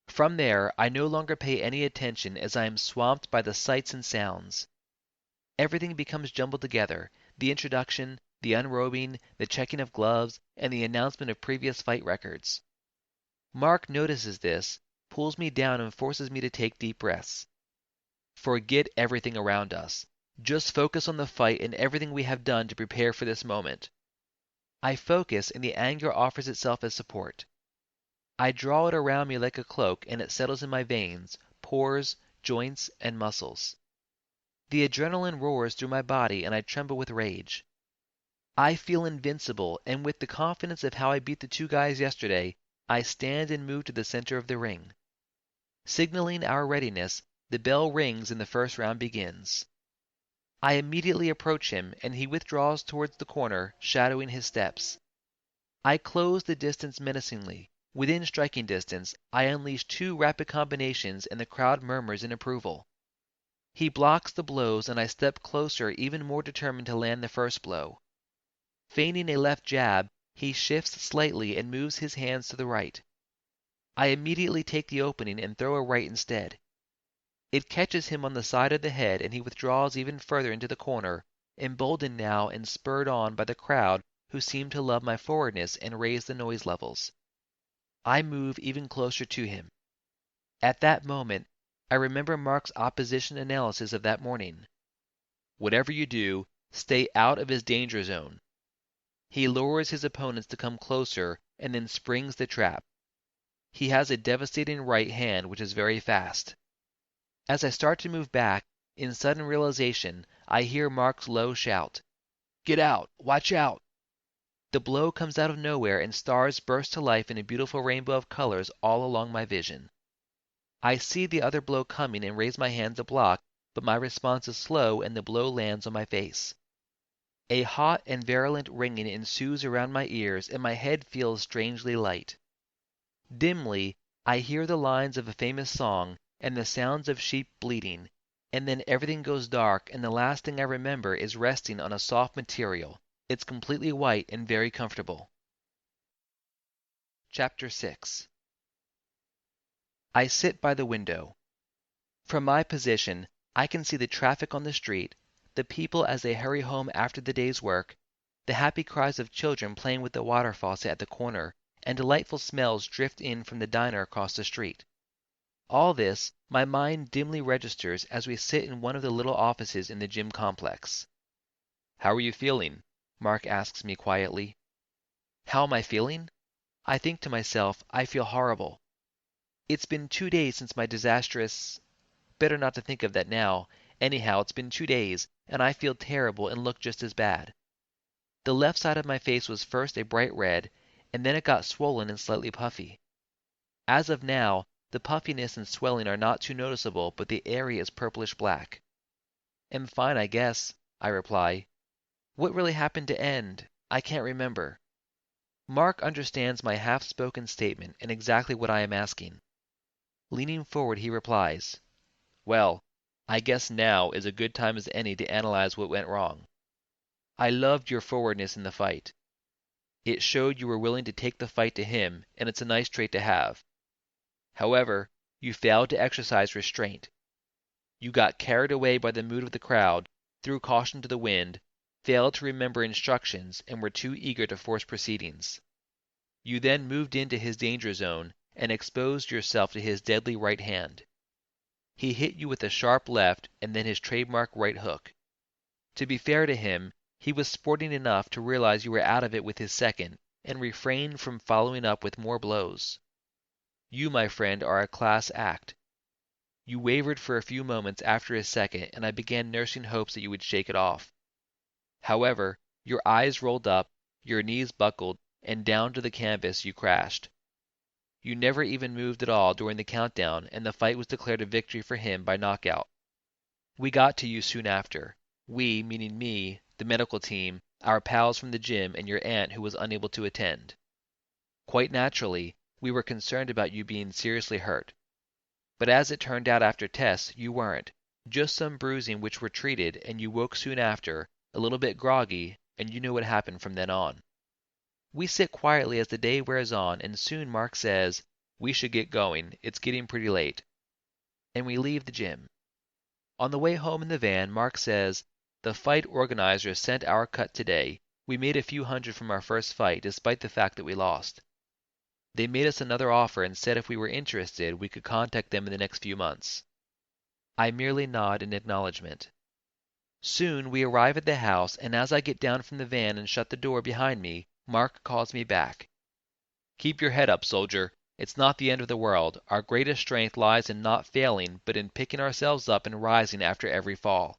From there, I no longer pay any attention as I am swamped by the sights and sounds. Everything becomes jumbled together, the introduction, the unrobing, the checking of gloves, and the announcement of previous fight records. Mark notices this, pulls me down and forces me to take deep breaths. Forget everything around us. Just focus on the fight and everything we have done to prepare for this moment. I focus, and the anger offers itself as support. I draw it around me like a cloak, and it settles in my veins, pores, joints, and muscles. The adrenaline roars through my body, and I tremble with rage. I feel invincible, and with the confidence of how I beat the two guys yesterday, I stand and move to the center of the ring. Signaling our readiness, the bell rings and the first round begins. I immediately approach him, and he withdraws towards the corner, shadowing his steps. I close the distance menacingly. Within striking distance, I unleash two rapid combinations, and the crowd murmurs in approval. He blocks the blows, and I step closer, even more determined to land the first blow. Feigning a left jab, he shifts slightly and moves his hands to the right. I immediately take the opening and throw a right instead. It catches him on the side of the head, and he withdraws even further into the corner, emboldened now and spurred on by the crowd, who seem to love my forwardness and raise the noise levels. I move even closer to him. At that moment, I remember Mark's opposition analysis of that morning. "Whatever you do, stay out of his danger zone." He lures his opponents to come closer and then springs the trap. He has a devastating right hand which is very fast. As I start to move back, in sudden realization, I hear Mark's low shout, "Get out! Watch out!" The blow comes out of nowhere, and stars burst to life in a beautiful rainbow of colors all along my vision. I see the other blow coming and raise my hand to block, but my response is slow and the blow lands on my face. A hot and virulent ringing ensues around my ears, and my head feels strangely light. Dimly, I hear the lines of a famous song and the sounds of sheep bleating, and then everything goes dark, and the last thing I remember is resting on a soft material. It's completely white and very comfortable. Chapter 6. I sit by the window. From my position, I can see the traffic on the street, the people as they hurry home after the day's work, the happy cries of children playing with the water faucet at the corner, and delightful smells drift in from the diner across the street. All this my mind dimly registers as we sit in one of the little offices in the gym complex. "How are you feeling?" Mark asks me quietly. How am I feeling? I think to myself, I feel horrible. It's been 2 days since my disastrous... Better not to think of that now. Anyhow, it's been 2 days, and I feel terrible and look just as bad. The left side of my face was first a bright red, and then it got swollen and slightly puffy. As of now, the puffiness and swelling are not too noticeable, but the area is purplish black. "Am fine, I guess," I reply. "What really happened to end? I can't remember." Mark understands my half-spoken statement and exactly what I am asking. Leaning forward, he replies, "Well, I guess now is a good time as any to analyze what went wrong. I loved your forwardness in the fight. It showed you were willing to take the fight to him, and it's a nice trait to have. However, you failed to exercise restraint. You got carried away by the mood of the crowd, threw caution to the wind, failed to remember instructions, and were too eager to force proceedings. You then moved into his danger zone and exposed yourself to his deadly right hand. He hit you with a sharp left and then his trademark right hook. To be fair to him, he was sporting enough to realize you were out of it with his second and refrained from following up with more blows. You, my friend, are a class act. You wavered for a few moments after his second, and I began nursing hopes that you would shake it off. However, your eyes rolled up, your knees buckled, and down to the canvas you crashed. You never even moved at all during the countdown, and the fight was declared a victory for him by knockout. We got to you soon after. We, meaning me, the medical team, our pals from the gym, and your aunt who was unable to attend. Quite naturally, we were concerned about you being seriously hurt. But as it turned out after tests, you weren't. Just some bruising which were treated, and you woke soon after, a little bit groggy, and you know what happened from then on. We sit quietly as the day wears on, and soon Mark says, "We should get going. It's getting pretty late." And we leave the gym. On the way home in the van, Mark says, "The fight organizers sent our cut today. We made a few hundred from our first fight, despite the fact that we lost. They made us another offer and said if we were interested, we could contact them in the next few months." I merely nod in acknowledgement. Soon we arrive at the house, and as I get down from the van and shut the door behind me, Mark calls me back. "Keep your head up, soldier. It's not the end of the world. Our greatest strength lies in not failing, but in picking ourselves up and rising after every fall.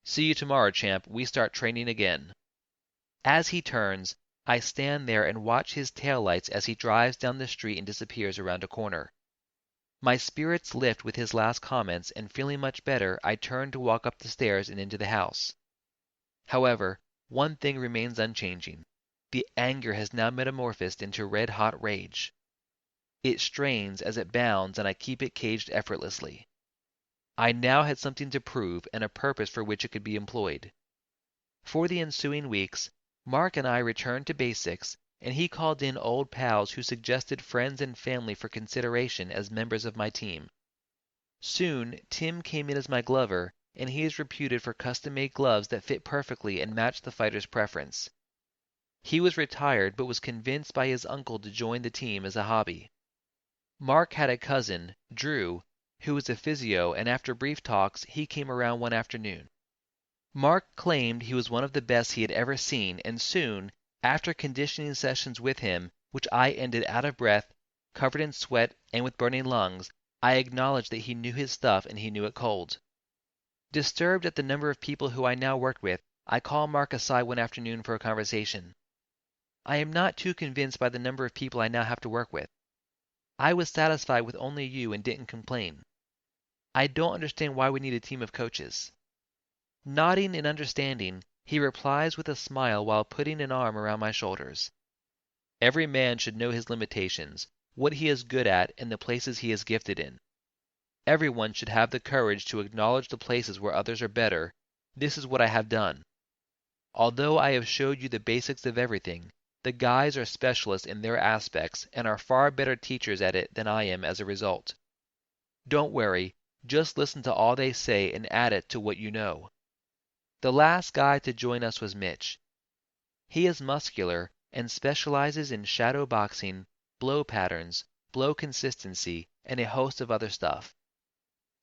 See you tomorrow, champ. We start training again." As he turns, I stand there and watch his taillights as he drives down the street and disappears around a corner. My spirits lift with his last comments, and feeling much better, I turn to walk up the stairs and into the house. However, one thing remains unchanging. The anger has now metamorphosed into red-hot rage. It strains as it bounds, and I keep it caged effortlessly. I now had something to prove and a purpose for which it could be employed. For the ensuing weeks, Mark and I returned to basics, and he called in old pals who suggested friends and family for consideration as members of my team. Soon, Tim came in as my glover, and he is reputed for custom-made gloves that fit perfectly and match the fighter's preference. He was retired but was convinced by his uncle to join the team as a hobby. Mark had a cousin, Drew, who was a physio, and after brief talks, he came around one afternoon. Mark claimed he was one of the best he had ever seen, and soon, after conditioning sessions with him, which I ended out of breath, covered in sweat, and with burning lungs, I acknowledged that he knew his stuff and he knew it cold. Disturbed at the number of people who I now worked with, I called Mark aside one afternoon for a conversation. "I am not too convinced by the number of people I now have to work with. I was satisfied with only you and didn't complain. I don't understand why we need a team of coaches." Nodding in understanding, he replies with a smile while putting an arm around my shoulders. "Every man should know his limitations, what he is good at, and the places he is gifted in. Everyone should have the courage to acknowledge the places where others are better. This is what I have done. Although I have showed you the basics of everything, the guys are specialists in their aspects and are far better teachers at it than I am as a result. Don't worry, just listen to all they say and add it to what you know." The last guy to join us was Mitch. He is muscular and specializes in shadow boxing, blow patterns, blow consistency, and a host of other stuff.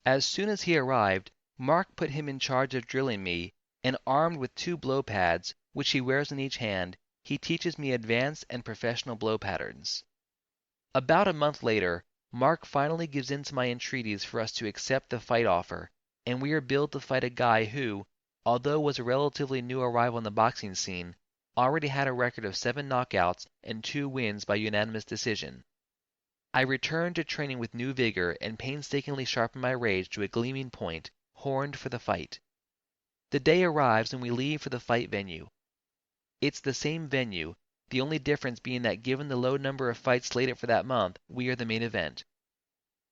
As soon as he arrived, Mark put him in charge of drilling me, and armed with 2 blow pads, which he wears in each hand, he teaches me advanced and professional blow patterns. About a month later, Mark finally gives in to my entreaties for us to accept the fight offer, and we are billed to fight a guy who, although was a relatively new arrival in the boxing scene, already had a record of 7 knockouts and 2 wins by unanimous decision. I returned to training with new vigor and painstakingly sharpened my rage to a gleaming point, horned for the fight. The day arrives and we leave for the fight venue. It's the same venue, the only difference being that given the low number of fights slated for that month, we are the main event.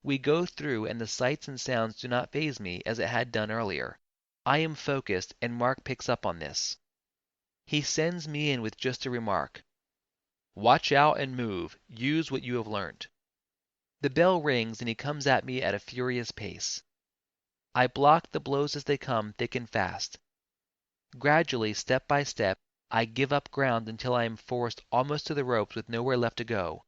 We go through and the sights and sounds do not faze me as it had done earlier. I am focused and Mark picks up on this. He sends me in with just a remark. "Watch out and move. Use what you have learned." The bell rings and he comes at me at a furious pace. I block the blows as they come thick and fast. Gradually, step by step, I give up ground until I am forced almost to the ropes with nowhere left to go.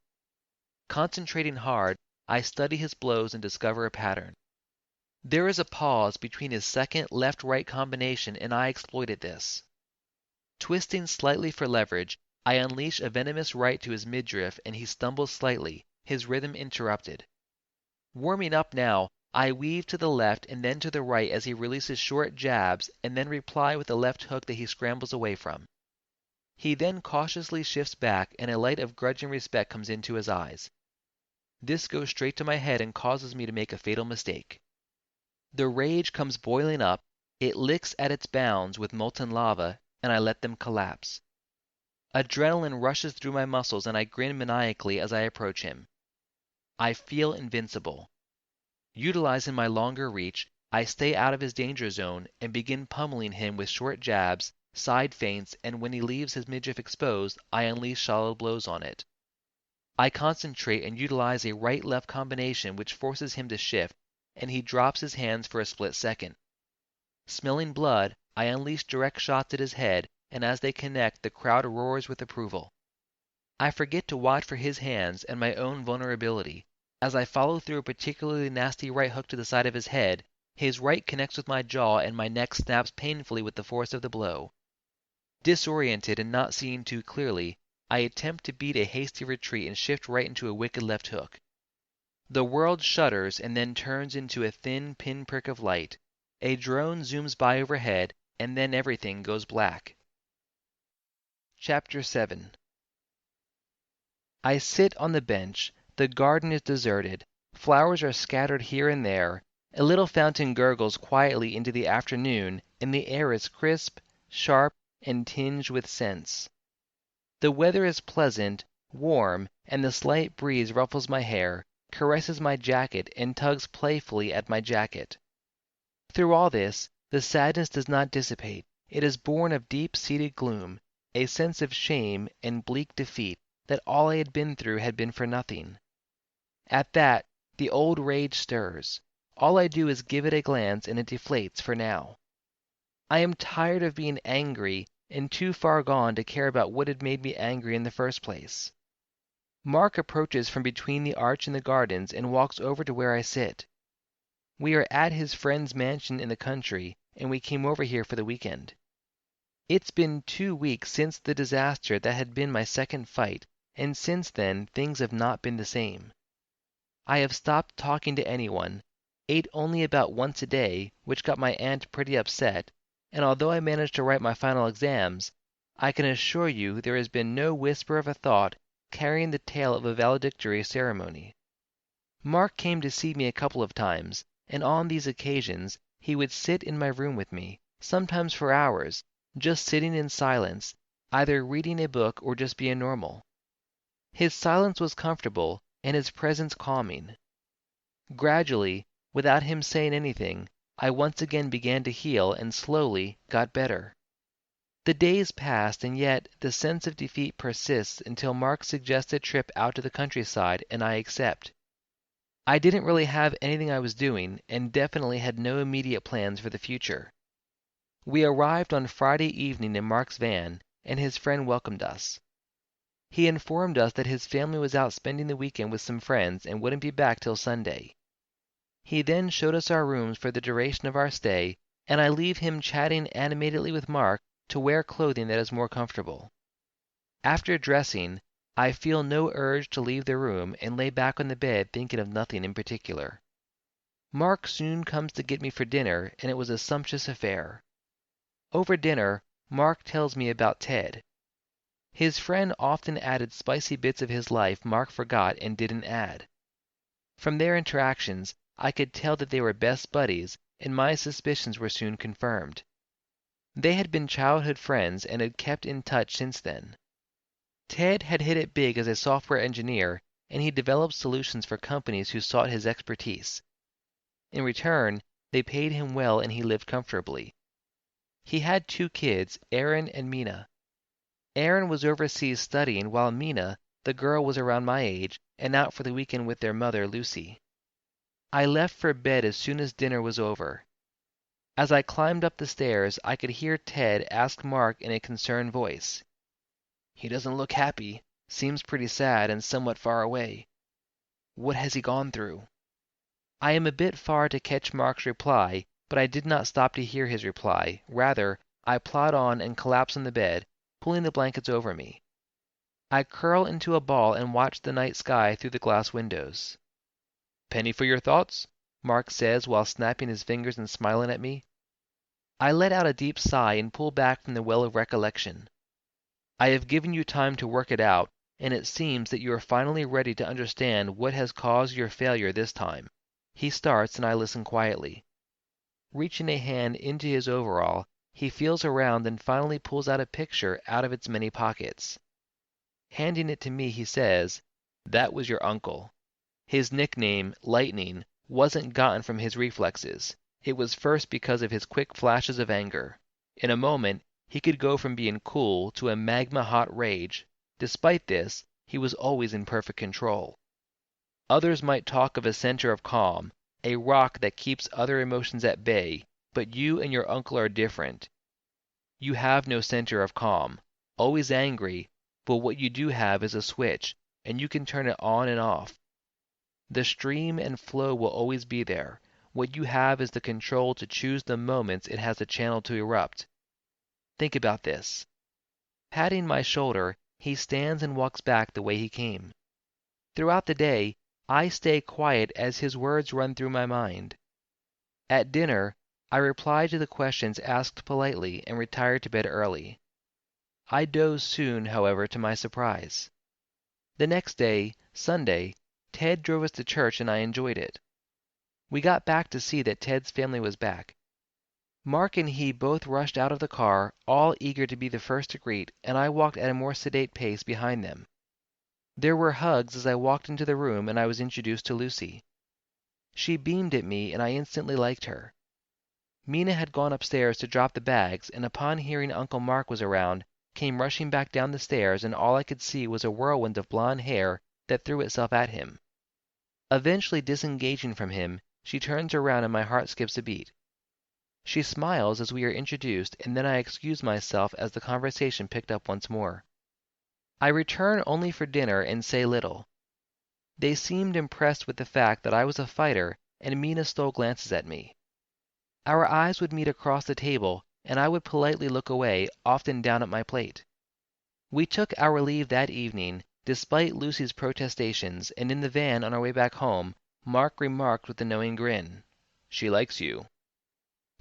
Concentrating hard, I study his blows and discover a pattern. There is a pause between his second left-right combination and I exploited this. Twisting slightly for leverage, I unleash a venomous right to his midriff and he stumbles slightly, his rhythm interrupted. Warming up now, I weave to the left and then to the right as he releases short jabs and then reply with a left hook that he scrambles away from. He then cautiously shifts back and a light of grudging respect comes into his eyes. This goes straight to my head and causes me to make a fatal mistake. The rage comes boiling up, it licks at its bounds with molten lava, and I let them collapse. Adrenaline rushes through my muscles and I grin maniacally as I approach him. I feel invincible. Utilizing my longer reach, I stay out of his danger zone and begin pummeling him with short jabs, side feints, and when he leaves his midriff exposed, I unleash solid blows on it. I concentrate and utilize a right-left combination which forces him to shift, and he drops his hands for a split second. Smelling blood, I unleash direct shots at his head, and as they connect, the crowd roars with approval. I forget to watch for his hands and my own vulnerability. As I follow through a particularly nasty right hook to the side of his head, his right connects with my jaw and my neck snaps painfully with the force of the blow. Disoriented and not seeing too clearly, I attempt to beat a hasty retreat and shift right into a wicked left hook. The world shudders and then turns into a thin pinprick of light. A drone zooms by overhead, and then everything goes black. Chapter 7. I sit on the bench. The garden is deserted. Flowers are scattered here and there. A little fountain gurgles quietly into the afternoon, and the air is crisp, sharp, and tinged with scents. The weather is pleasant, warm, and the slight breeze ruffles my hair, caresses my jacket, and tugs playfully at my jacket. Through all this, the sadness does not dissipate. It is born of deep-seated gloom, a sense of shame and bleak defeat that all I had been through had been for nothing. At that, the old rage stirs. All I do is give it a glance and it deflates for now. I am tired of being angry and too far gone to care about what had made me angry in the first place. Mark approaches from between the arch and the gardens and walks over to where I sit. We are at his friend's mansion in the country, and we came over here for the weekend. It's been 2 weeks since the disaster that had been my second fight, and since then things have not been the same. I have stopped talking to anyone, ate only about once a day, which got my aunt pretty upset, and although I managed to write my final exams, I can assure you there has been no whisper of a thought carrying the tale of a valedictory ceremony. Mark came to see me a couple of times, and on these occasions he would sit in my room with me, sometimes for hours, just sitting in silence, either reading a book or just being normal. His silence was comfortable, and his presence calming. Gradually, without him saying anything, I once again began to heal and slowly got better. The days passed, and yet the sense of defeat persists until Mark suggests a trip out to the countryside, and I accept. I didn't really have anything I was doing, and definitely had no immediate plans for the future. We arrived on Friday evening in Mark's van, and his friend welcomed us. He informed us that his family was out spending the weekend with some friends and wouldn't be back till Sunday. He then showed us our rooms for the duration of our stay, and I leave him chatting animatedly with Mark to wear clothing that is more comfortable. After dressing, I feel no urge to leave the room and lay back on the bed thinking of nothing in particular. Mark soon comes to get me for dinner, and it was a sumptuous affair. Over dinner, Mark tells me about Ted. His friend often added spicy bits of his life Mark forgot and didn't add. From their interactions, I could tell that they were best buddies, and my suspicions were soon confirmed. They had been childhood friends and had kept in touch since then. Ted had hit it big as a software engineer, and he developed solutions for companies who sought his expertise. In return, they paid him well and he lived comfortably. He had 2 kids, Aaron and Mina. Aaron was overseas studying while Mina, the girl, was around my age and out for the weekend with their mother, Lucy. I left for bed as soon as dinner was over. As I climbed up the stairs, I could hear Ted ask Mark in a concerned voice. "He doesn't look happy, seems pretty sad and somewhat far away. What has he gone through?" I am a bit far to catch Mark's reply, but I did not stop to hear his reply. Rather, I plod on and collapse on the bed, pulling the blankets over me. I curl into a ball and watch the night sky through the glass windows. "Penny for your thoughts?" Mark says while snapping his fingers and smiling at me. I let out a deep sigh and pull back from the well of recollection. I have given you time to work it out, and it seems that you are finally ready to understand what has caused your failure this time. He starts, and I listen quietly. Reaching a hand into his overall, he feels around and finally pulls out a picture out of its many pockets. Handing it to me, he says, "That was your uncle. His nickname, Lightning, wasn't gotten from his reflexes. It was first because of his quick flashes of anger. In a moment, he could go from being cool to a magma-hot rage. Despite this, he was always in perfect control. Others might talk of a center of calm, a rock that keeps other emotions at bay, but you and your uncle are different. You have no center of calm, always angry, but what you do have is a switch, and you can turn it on and off. The stream and flow will always be there. What you have is the control to choose the moments it has a channel to erupt. Think about this." Patting my shoulder, he stands and walks back the way he came. Throughout the day, I stay quiet as his words run through my mind. At dinner, I reply to the questions asked politely and retire to bed early. I doze soon, however, to my surprise. The next day, Sunday, Ted drove us to church and I enjoyed it. We got back to see that Ted's family was back. Mark and he both rushed out of the car, all eager to be the first to greet, and I walked at a more sedate pace behind them. There were hugs as I walked into the room and I was introduced to Lucy. She beamed at me and I instantly liked her. Mina had gone upstairs to drop the bags, and upon hearing Uncle Mark was around, came rushing back down the stairs, and all I could see was a whirlwind of blonde hair that threw itself at him. Eventually disengaging from him, she turns around and my heart skips a beat. She smiles as we are introduced, and then I excuse myself as the conversation picked up once more. I return only for dinner and say little. They seemed impressed with the fact that I was a fighter, and Mina stole glances at me. Our eyes would meet across the table, and I would politely look away, often down at my plate. We took our leave that evening, despite Lucy's protestations, and in the van on our way back home, Mark remarked with a knowing grin, "She likes you."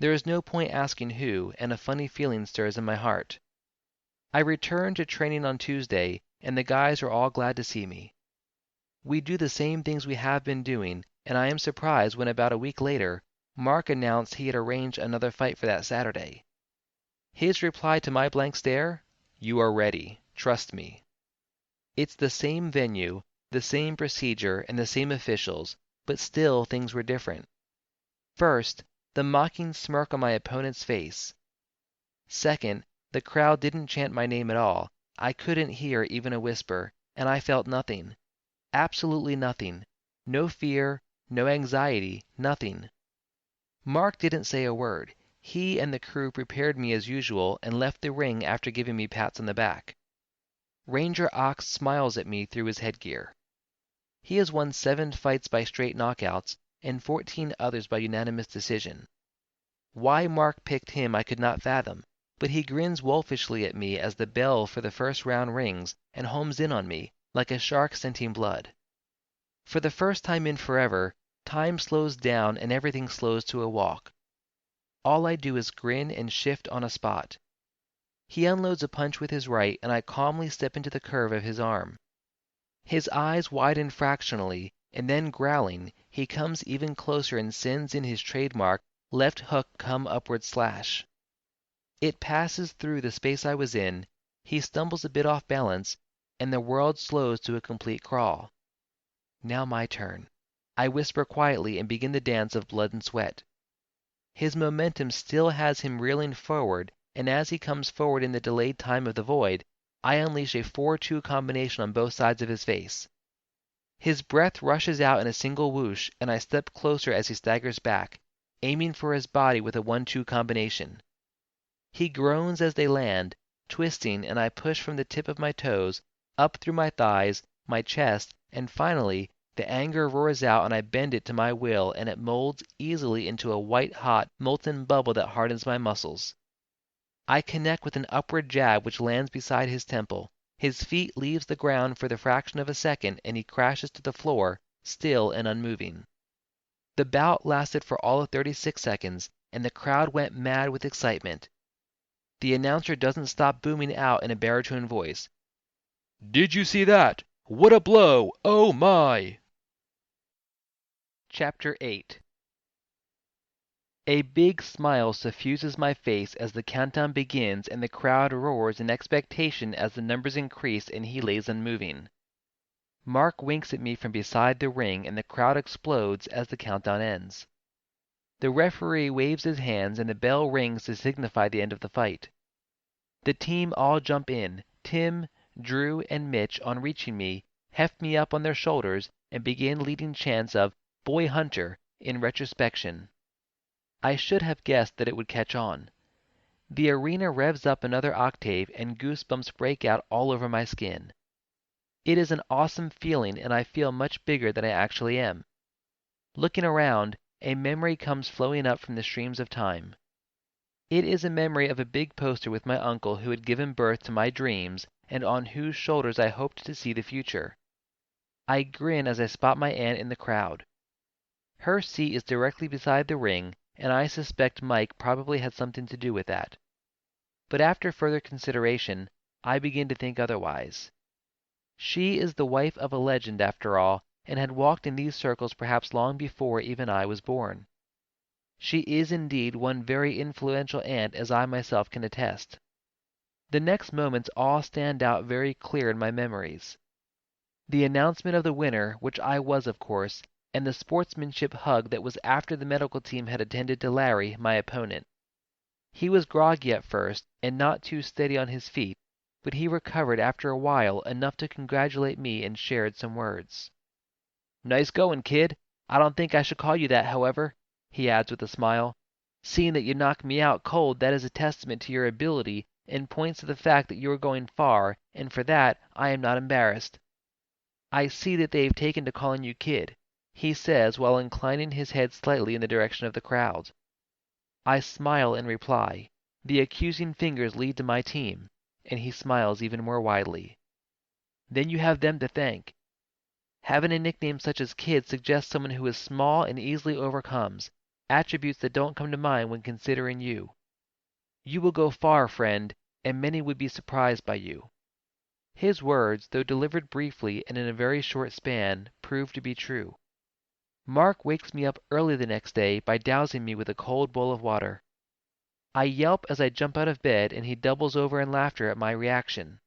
There is no point asking who, and a funny feeling stirs in my heart. I return to training on Tuesday, and the guys are all glad to see me. We do the same things we have been doing, and I am surprised when about a week later, Mark announced he had arranged another fight for that Saturday. His reply to my blank stare, "You are ready, trust me." It's the same venue, the same procedure, and the same officials, but still things were different. First, the mocking smirk on my opponent's face. Second, the crowd didn't chant my name at all. I couldn't hear even a whisper, and I felt nothing. Absolutely nothing. No fear, no anxiety, nothing. Mark didn't say a word. He and the crew prepared me as usual and left the ring after giving me pats on the back. Ranger Ox smiles at me through his headgear. He has won 7 fights by straight knockouts and 14 others by unanimous decision. Why Mark picked him I could not fathom, but he grins wolfishly at me as the bell for the first round rings and homes in on me, like a shark scenting blood. For the first time in forever, time slows down and everything slows to a walk. All I do is grin and shift on a spot. He unloads a punch with his right, and I calmly step into the curve of his arm. His eyes widen fractionally, and then growling, he comes even closer and sends in his trademark left hook come upward slash. It passes through the space I was in, he stumbles a bit off balance, and the world slows to a complete crawl. Now my turn. I whisper quietly and begin the dance of blood and sweat. His momentum still has him reeling forward, and as he comes forward in the delayed time of the void, I unleash a 4-2 combination on both sides of his face. His breath rushes out in a single whoosh, and I step closer as he staggers back, aiming for his body with a 1-2 combination. He groans as they land, twisting, and I push from the tip of my toes, up through my thighs, my chest, and finally, the anger roars out and I bend it to my will, and it molds easily into a white-hot, molten bubble that hardens my muscles. I connect with an upward jab which lands beside his temple. His feet leaves the ground for the fraction of a second, and he crashes to the floor, still and unmoving. The bout lasted for all of 36 seconds, and the crowd went mad with excitement. The announcer doesn't stop booming out in a baritone voice. "Did you see that? What a blow! Oh my!" Chapter 8. A big smile suffuses my face as the countdown begins and the crowd roars in expectation as the numbers increase and he lays unmoving. Mark winks at me from beside the ring and the crowd explodes as the countdown ends. The referee waves his hands and the bell rings to signify the end of the fight. The team all jump in. Tim, Drew, and Mitch, on reaching me, heft me up on their shoulders and begin leading chants of "Boy Hunter" in retrospection. I should have guessed that it would catch on. The arena revs up another octave and goosebumps break out all over my skin. It is an awesome feeling and I feel much bigger than I actually am. Looking around, a memory comes flowing up from the streams of time. It is a memory of a big poster with my uncle who had given birth to my dreams and on whose shoulders I hoped to see the future. I grin as I spot my aunt in the crowd. Her seat is directly beside the ring, and I suspect Mike probably had something to do with that. But after further consideration, I begin to think otherwise. She is the wife of a legend, after all, and had walked in these circles perhaps long before even I was born. She is indeed one very influential aunt, as I myself can attest. The next moments all stand out very clear in my memories. The announcement of the winner, which I was of course, and the sportsmanship hug that was after the medical team had attended to Larry, my opponent. He was groggy at first, and not too steady on his feet, but he recovered after a while enough to congratulate me and shared some words. "Nice going, kid. I don't think I should call you that, however," he adds with a smile. "Seeing that you knocked me out cold, that is a testament to your ability and points to the fact that you are going far, and for that I am not embarrassed. I see that they have taken to calling you kid," he says while inclining his head slightly in the direction of the crowd. I smile in reply. The accusing fingers lead to my team, and he smiles even more widely. "Then you have them to thank. Having a nickname such as Kid suggests someone who is small and easily overcomes, attributes that don't come to mind when considering you. You will go far, friend, and many would be surprised by you." His words, though delivered briefly and in a very short span, prove to be true. Mark wakes me up early the next day by dousing me with a cold bowl of water. I yelp as I jump out of bed, and he doubles over in laughter at my reaction.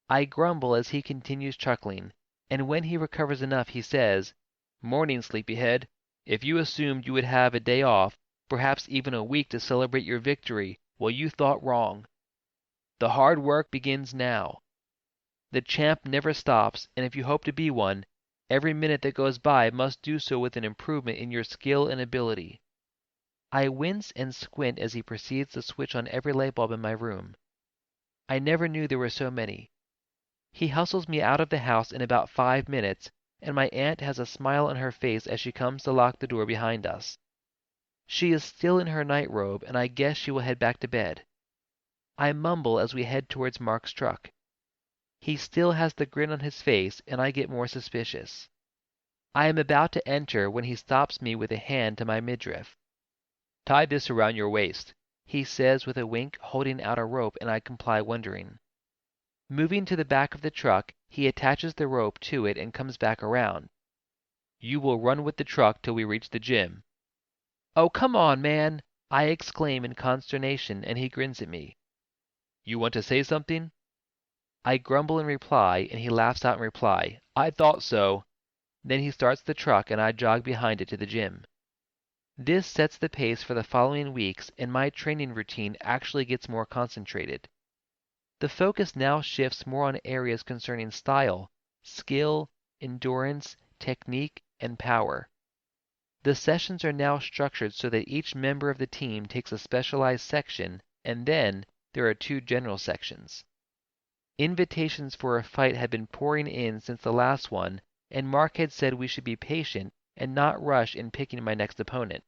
I grumble as he continues chuckling, and when he recovers enough he says, "Morning, sleepyhead. If you assumed you would have a day off, perhaps even a week to celebrate your victory, well, you thought wrong. The hard work begins now. The champ never stops, and if you hope to be one, every minute that goes by must do so with an improvement in your skill and ability." I wince and squint as he proceeds to switch on every light bulb in my room. I never knew there were so many. He hustles me out of the house in about 5 minutes, and my aunt has a smile on her face as she comes to lock the door behind us. She is still in her night robe, and I guess she will head back to bed. I mumble as we head towards Mark's truck. He still has the grin on his face, and I get more suspicious. I am about to enter when he stops me with a hand to my midriff. "Tie this around your waist," he says with a wink, holding out a rope, and I comply wondering. Moving to the back of the truck, he attaches the rope to it and comes back around. "You will run with the truck till we reach the gym." "Oh, come on, man!" I exclaim in consternation, and he grins at me. "You want to say something?" I grumble in reply, and he laughs out in reply, "I thought so." Then he starts the truck, and I jog behind it to the gym. This sets the pace for the following weeks, and my training routine actually gets more concentrated. The focus now shifts more on areas concerning style, skill, endurance, technique, and power. The sessions are now structured so that each member of the team takes a specialized section, and then there are 2 general sections. Invitations for a fight had been pouring in since the last one, and Mark had said we should be patient and not rush in picking my next opponent.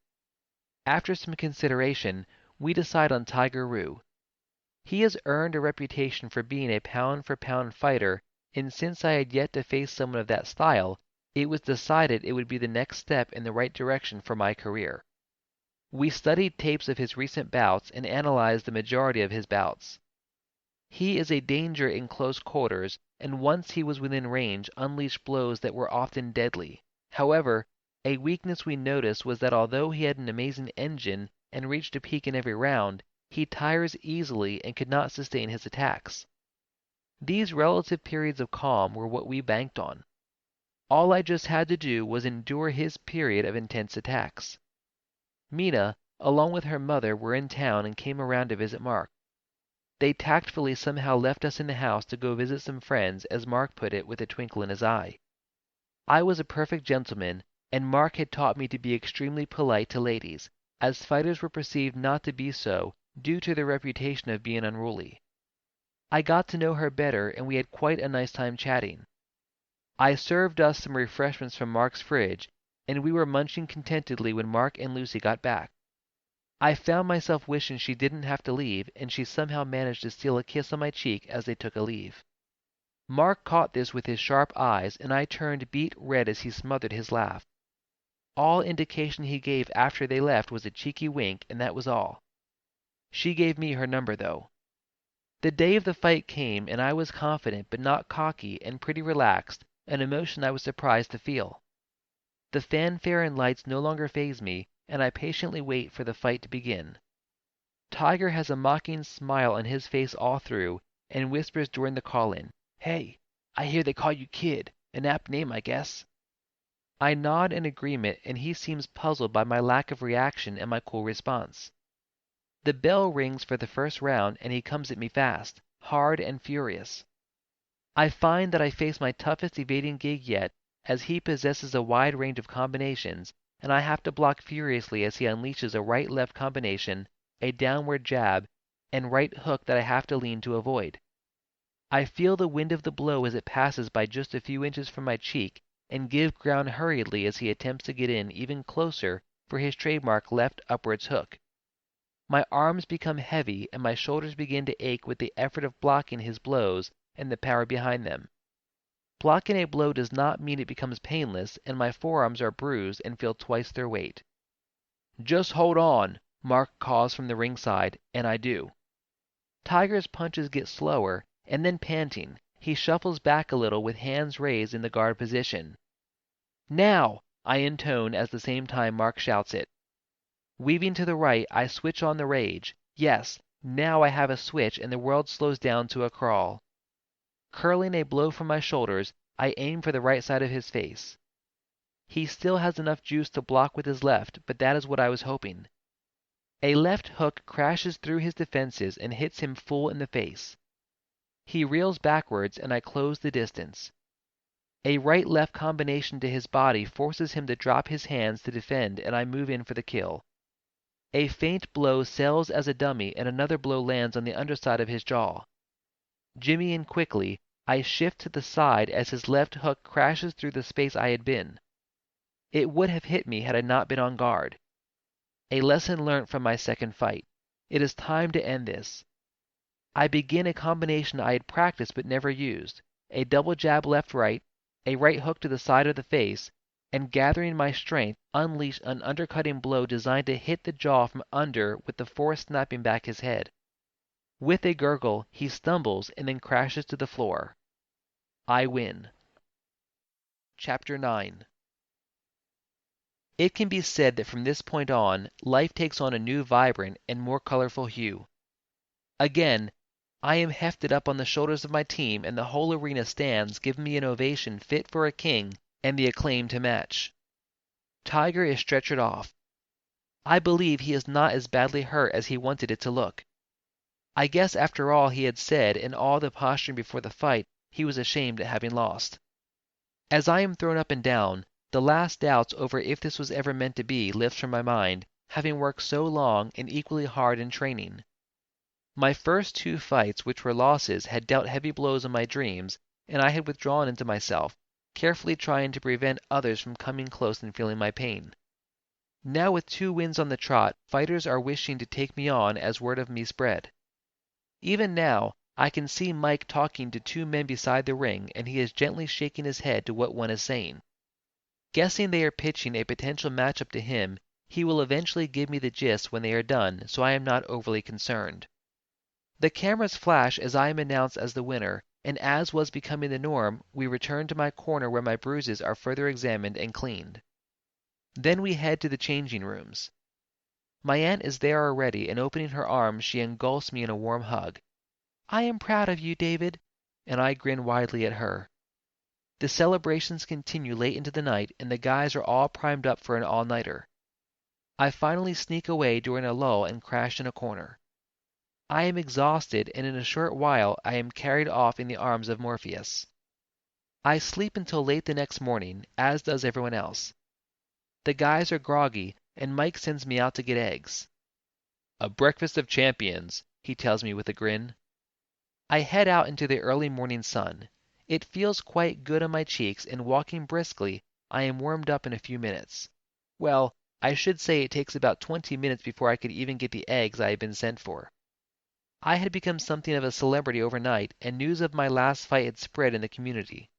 After some consideration, we decide on Tiger Rue. He has earned a reputation for being a pound-for-pound fighter, and since I had yet to face someone of that style, It was decided it would be the next step in the right direction for my career. We studied tapes of his recent bouts and analyzed the majority of his bouts. He is a danger in close quarters, and once he was within range, unleashed blows that were often deadly. However, a weakness we noticed was that although he had an amazing engine and reached a peak in every round, he tires easily and could not sustain his attacks. These relative periods of calm were what we banked on. All I just had to do was endure his period of intense attacks. Mina, along with her mother, were in town and came around to visit Mark. They tactfully somehow left us in the house to go visit some friends, as Mark put it with a twinkle in his eye. I was a perfect gentleman, and Mark had taught me to be extremely polite to ladies, as fighters were perceived not to be so due to their reputation of being unruly. I got to know her better, and we had quite a nice time chatting. I served us some refreshments from Mark's fridge, and we were munching contentedly when Mark and Lucy got back. I found myself wishing she didn't have to leave, and she somehow managed to steal a kiss on my cheek as they took a leave. Mark caught this with his sharp eyes, and I turned beet red as he smothered his laugh. All indication he gave after they left was a cheeky wink, and that was all. She gave me her number, though. The day of the fight came, and I was confident but not cocky and pretty relaxed, an emotion I was surprised to feel. The fanfare and lights no longer faze me, and I patiently wait for the fight to begin. Tiger has a mocking smile on his face all through, and whispers during the call-in, "Hey, I hear they call you Kid. An apt name, I guess." I nod in agreement, and he seems puzzled by my lack of reaction and my cool response. The bell rings for the first round, and he comes at me fast, hard and furious. I find that I face my toughest evading gig yet, as he possesses a wide range of combinations, and I have to block furiously as he unleashes a right-left combination, a downward jab, and right hook that I have to lean to avoid. I feel the wind of the blow as it passes by just a few inches from my cheek, and give ground hurriedly as he attempts to get in even closer for his trademark left upwards hook. My arms become heavy, and my shoulders begin to ache with the effort of blocking his blows and the power behind them. Blocking a blow does not mean it becomes painless, and my forearms are bruised and feel twice their weight. "Just hold on," Mark calls from the ringside, and I do. Tiger's punches get slower, and then panting, he shuffles back a little with hands raised in the guard position. "Now!" I intone as the same time Mark shouts it. Weaving to the right, I switch on the rage. Yes, now I have a switch, and the world slows down to a crawl. Curling a blow from my shoulders, I aim for the right side of his face. He still has enough juice to block with his left, but that is what I was hoping. A left hook crashes through his defenses and hits him full in the face. He reels backwards, and I close the distance. A right-left combination to his body forces him to drop his hands to defend, and I move in for the kill. A feint blow sails as a dummy, and another blow lands on the underside of his jaw. Jimmying quickly, I shift to the side as his left hook crashes through the space I had been. It would have hit me had I not been on guard. A lesson learnt from my second fight. It is time to end this. I begin a combination I had practiced but never used, a double jab left-right, a right hook to the side of the face, and gathering my strength, unleash an undercutting blow designed to hit the jaw from under with the force snapping back his head. With a gurgle, he stumbles and then crashes to the floor. I win. Chapter 9. It can be said that from this point on, life takes on a new vibrant and more colorful hue. Again, I am hefted up on the shoulders of my team, and the whole arena stands giving me an ovation fit for a king and the acclaim to match. Tiger is stretchered off. I believe he is not as badly hurt as he wanted it to look. I guess after all he had said and all the posturing before the fight, he was ashamed at having lost. As I am thrown up and down, the last doubts over if this was ever meant to be lifts from my mind, having worked so long and equally hard in training. My first two fights, which were losses, had dealt heavy blows on my dreams, and I had withdrawn into myself, carefully trying to prevent others from coming close and feeling my pain. Now with 2 wins on the trot, fighters are wishing to take me on as word of me spread. Even now, I can see Mike talking to 2 men beside the ring, and he is gently shaking his head to what one is saying. Guessing they are pitching a potential matchup to him, he will eventually give me the gist when they are done, so I am not overly concerned. The cameras flash as I am announced as the winner, and as was becoming the norm, we return to my corner where my bruises are further examined and cleaned. Then we head to the changing rooms. My aunt is there already, and opening her arms, she engulfs me in a warm hug. "I am proud of you, David," and I grin widely at her. The celebrations continue late into the night, and the guys are all primed up for an all-nighter. I finally sneak away during a lull and crash in a corner. I am exhausted, and in a short while I am carried off in the arms of Morpheus. I sleep until late the next morning, as does everyone else. The guys are groggy, and Mike sends me out to get eggs. "A breakfast of champions," he tells me with a grin. I head out into the early morning sun. It feels quite good on my cheeks, and walking briskly, I am warmed up in a few minutes. Well, I should say it takes about 20 minutes before I could even get the eggs I had been sent for. I had become something of a celebrity overnight, and news of my last fight had spread in the community.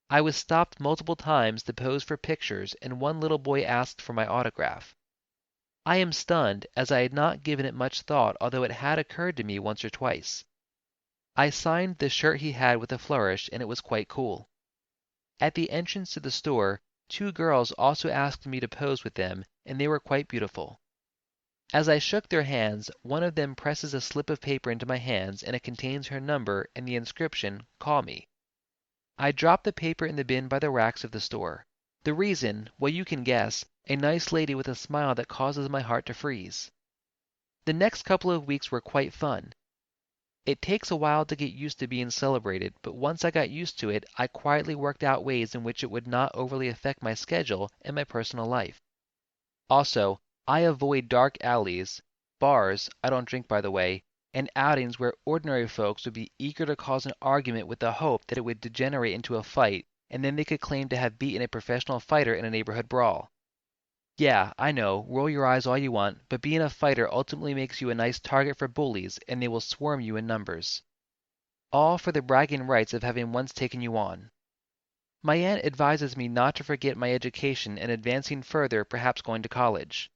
I was stopped multiple times to pose for pictures, and one little boy asked for my autograph. I am stunned, as I had not given it much thought, although it had occurred to me once or twice. I signed the shirt he had with a flourish, and it was quite cool. At the entrance to the store, 2 girls also asked me to pose with them, and they were quite beautiful. As I shook their hands, one of them presses a slip of paper into my hands, and it contains her number and the inscription, "Call me." I drop the paper in the bin by the racks of the store. The reason, well, you can guess, a nice lady with a smile that causes my heart to freeze. The next couple of weeks were quite fun. It takes a while to get used to being celebrated, but once I got used to it, I quietly worked out ways in which it would not overly affect my schedule and my personal life. Also, I avoid dark alleys, bars, I don't drink by the way, and outings where ordinary folks would be eager to cause an argument with the hope that it would degenerate into a fight, and then they could claim to have beaten a professional fighter in a neighborhood brawl. Yeah, I know, roll your eyes all you want, but being a fighter ultimately makes you a nice target for bullies, and they will swarm you in numbers. All for the bragging rights of having once taken you on. My aunt advises me not to forget my education and advancing further, perhaps going to college.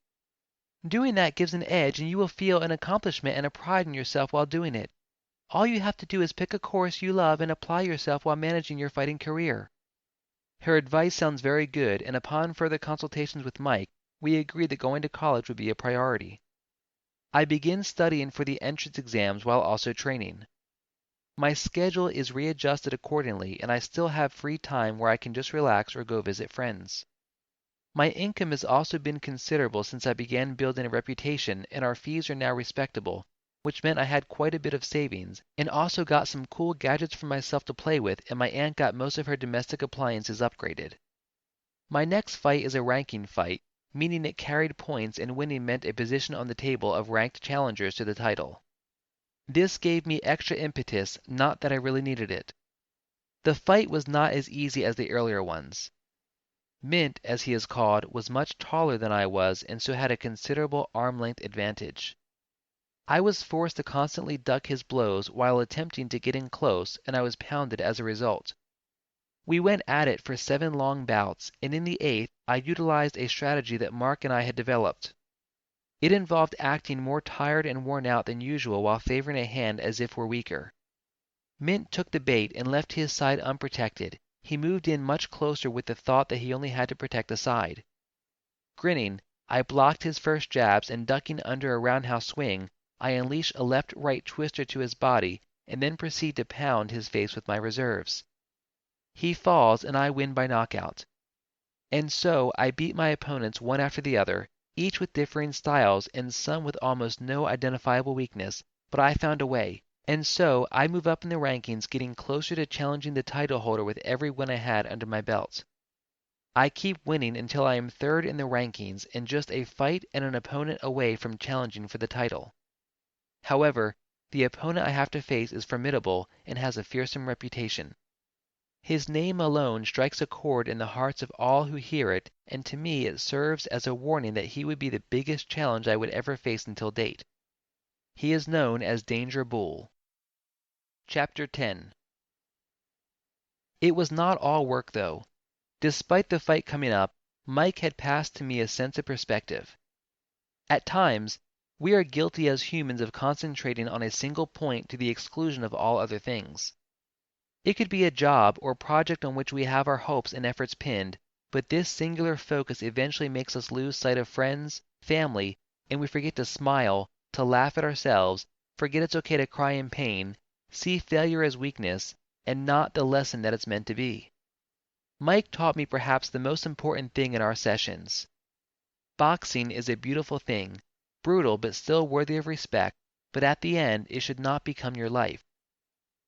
Doing that gives an edge, and you will feel an accomplishment and a pride in yourself while doing it. All you have to do is pick a course you love and apply yourself while managing your fighting career. Her advice sounds very good, and upon further consultations with Mike, we agreed that going to college would be a priority. I begin studying for the entrance exams while also training. My schedule is readjusted accordingly, and I still have free time where I can just relax or go visit friends. My income has also been considerable since I began building a reputation, and our fees are now respectable, which meant I had quite a bit of savings, and also got some cool gadgets for myself to play with, and my aunt got most of her domestic appliances upgraded. My next fight is a ranking fight, meaning it carried points, and winning meant a position on the table of ranked challengers to the title. This gave me extra impetus, not that I really needed it. The fight was not as easy as the earlier ones. Mint, as he is called, was much taller than I was, and so had a considerable arm-length advantage. I was forced to constantly duck his blows while attempting to get in close, and I was pounded as a result. We went at it for 7 long bouts, and in the 8th I utilized a strategy that Mark and I had developed. It involved acting more tired and worn out than usual while favoring a hand as if we're weaker. Mint took the bait and left his side unprotected. He moved in much closer with the thought that he only had to protect the side. Grinning, I blocked his first jabs, and ducking under a roundhouse swing, I unleash a left-right twister to his body, and then proceed to pound his face with my reserves. He falls, and I win by knockout. And so I beat my opponents one after the other, each with differing styles and some with almost no identifiable weakness, but I found a way. And so I move up in the rankings, getting closer to challenging the title holder with every win I had under my belt. I keep winning until I am 3rd in the rankings and just a fight and an opponent away from challenging for the title. However, the opponent I have to face is formidable and has a fearsome reputation. His name alone strikes a chord in the hearts of all who hear it, and to me it serves as a warning that he would be the biggest challenge I would ever face until date. He is known as Danger Bull. Chapter 10. It was not all work, though. Despite the fight coming up, Mike had passed to me a sense of perspective. At times, we are guilty as humans of concentrating on a single point to the exclusion of all other things. It could be a job or project on which we have our hopes and efforts pinned, but this singular focus eventually makes us lose sight of friends, family, and we forget to smile, to laugh at ourselves, forget it's okay to cry in pain, see failure as weakness, and not the lesson that it's meant to be. Mike taught me perhaps the most important thing in our sessions. Boxing is a beautiful thing, brutal but still worthy of respect, but at the end it should not become your life.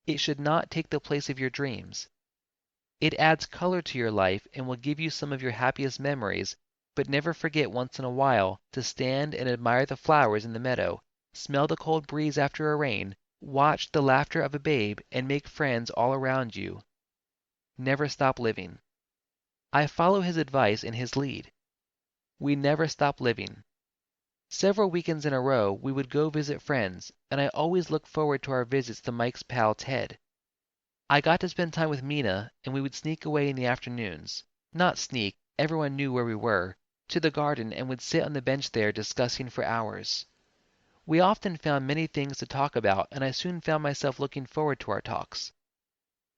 It should not take the place of your dreams. It adds color to your life and will give you some of your happiest memories, but never forget once in a while to stand and admire the flowers in the meadow, smell the cold breeze after a rain, watch the laughter of a babe, and make friends all around you. Never stop living. I follow his advice and his lead. We never stop living. Several weekends in a row we would go visit friends, and I always looked forward to our visits to Mike's pal Ted. I got to spend time with Mina, and we would sneak away in the afternoons. Not sneak, everyone knew where we were, to the garden and would sit on the bench there discussing for hours. We often found many things to talk about, and I soon found myself looking forward to our talks.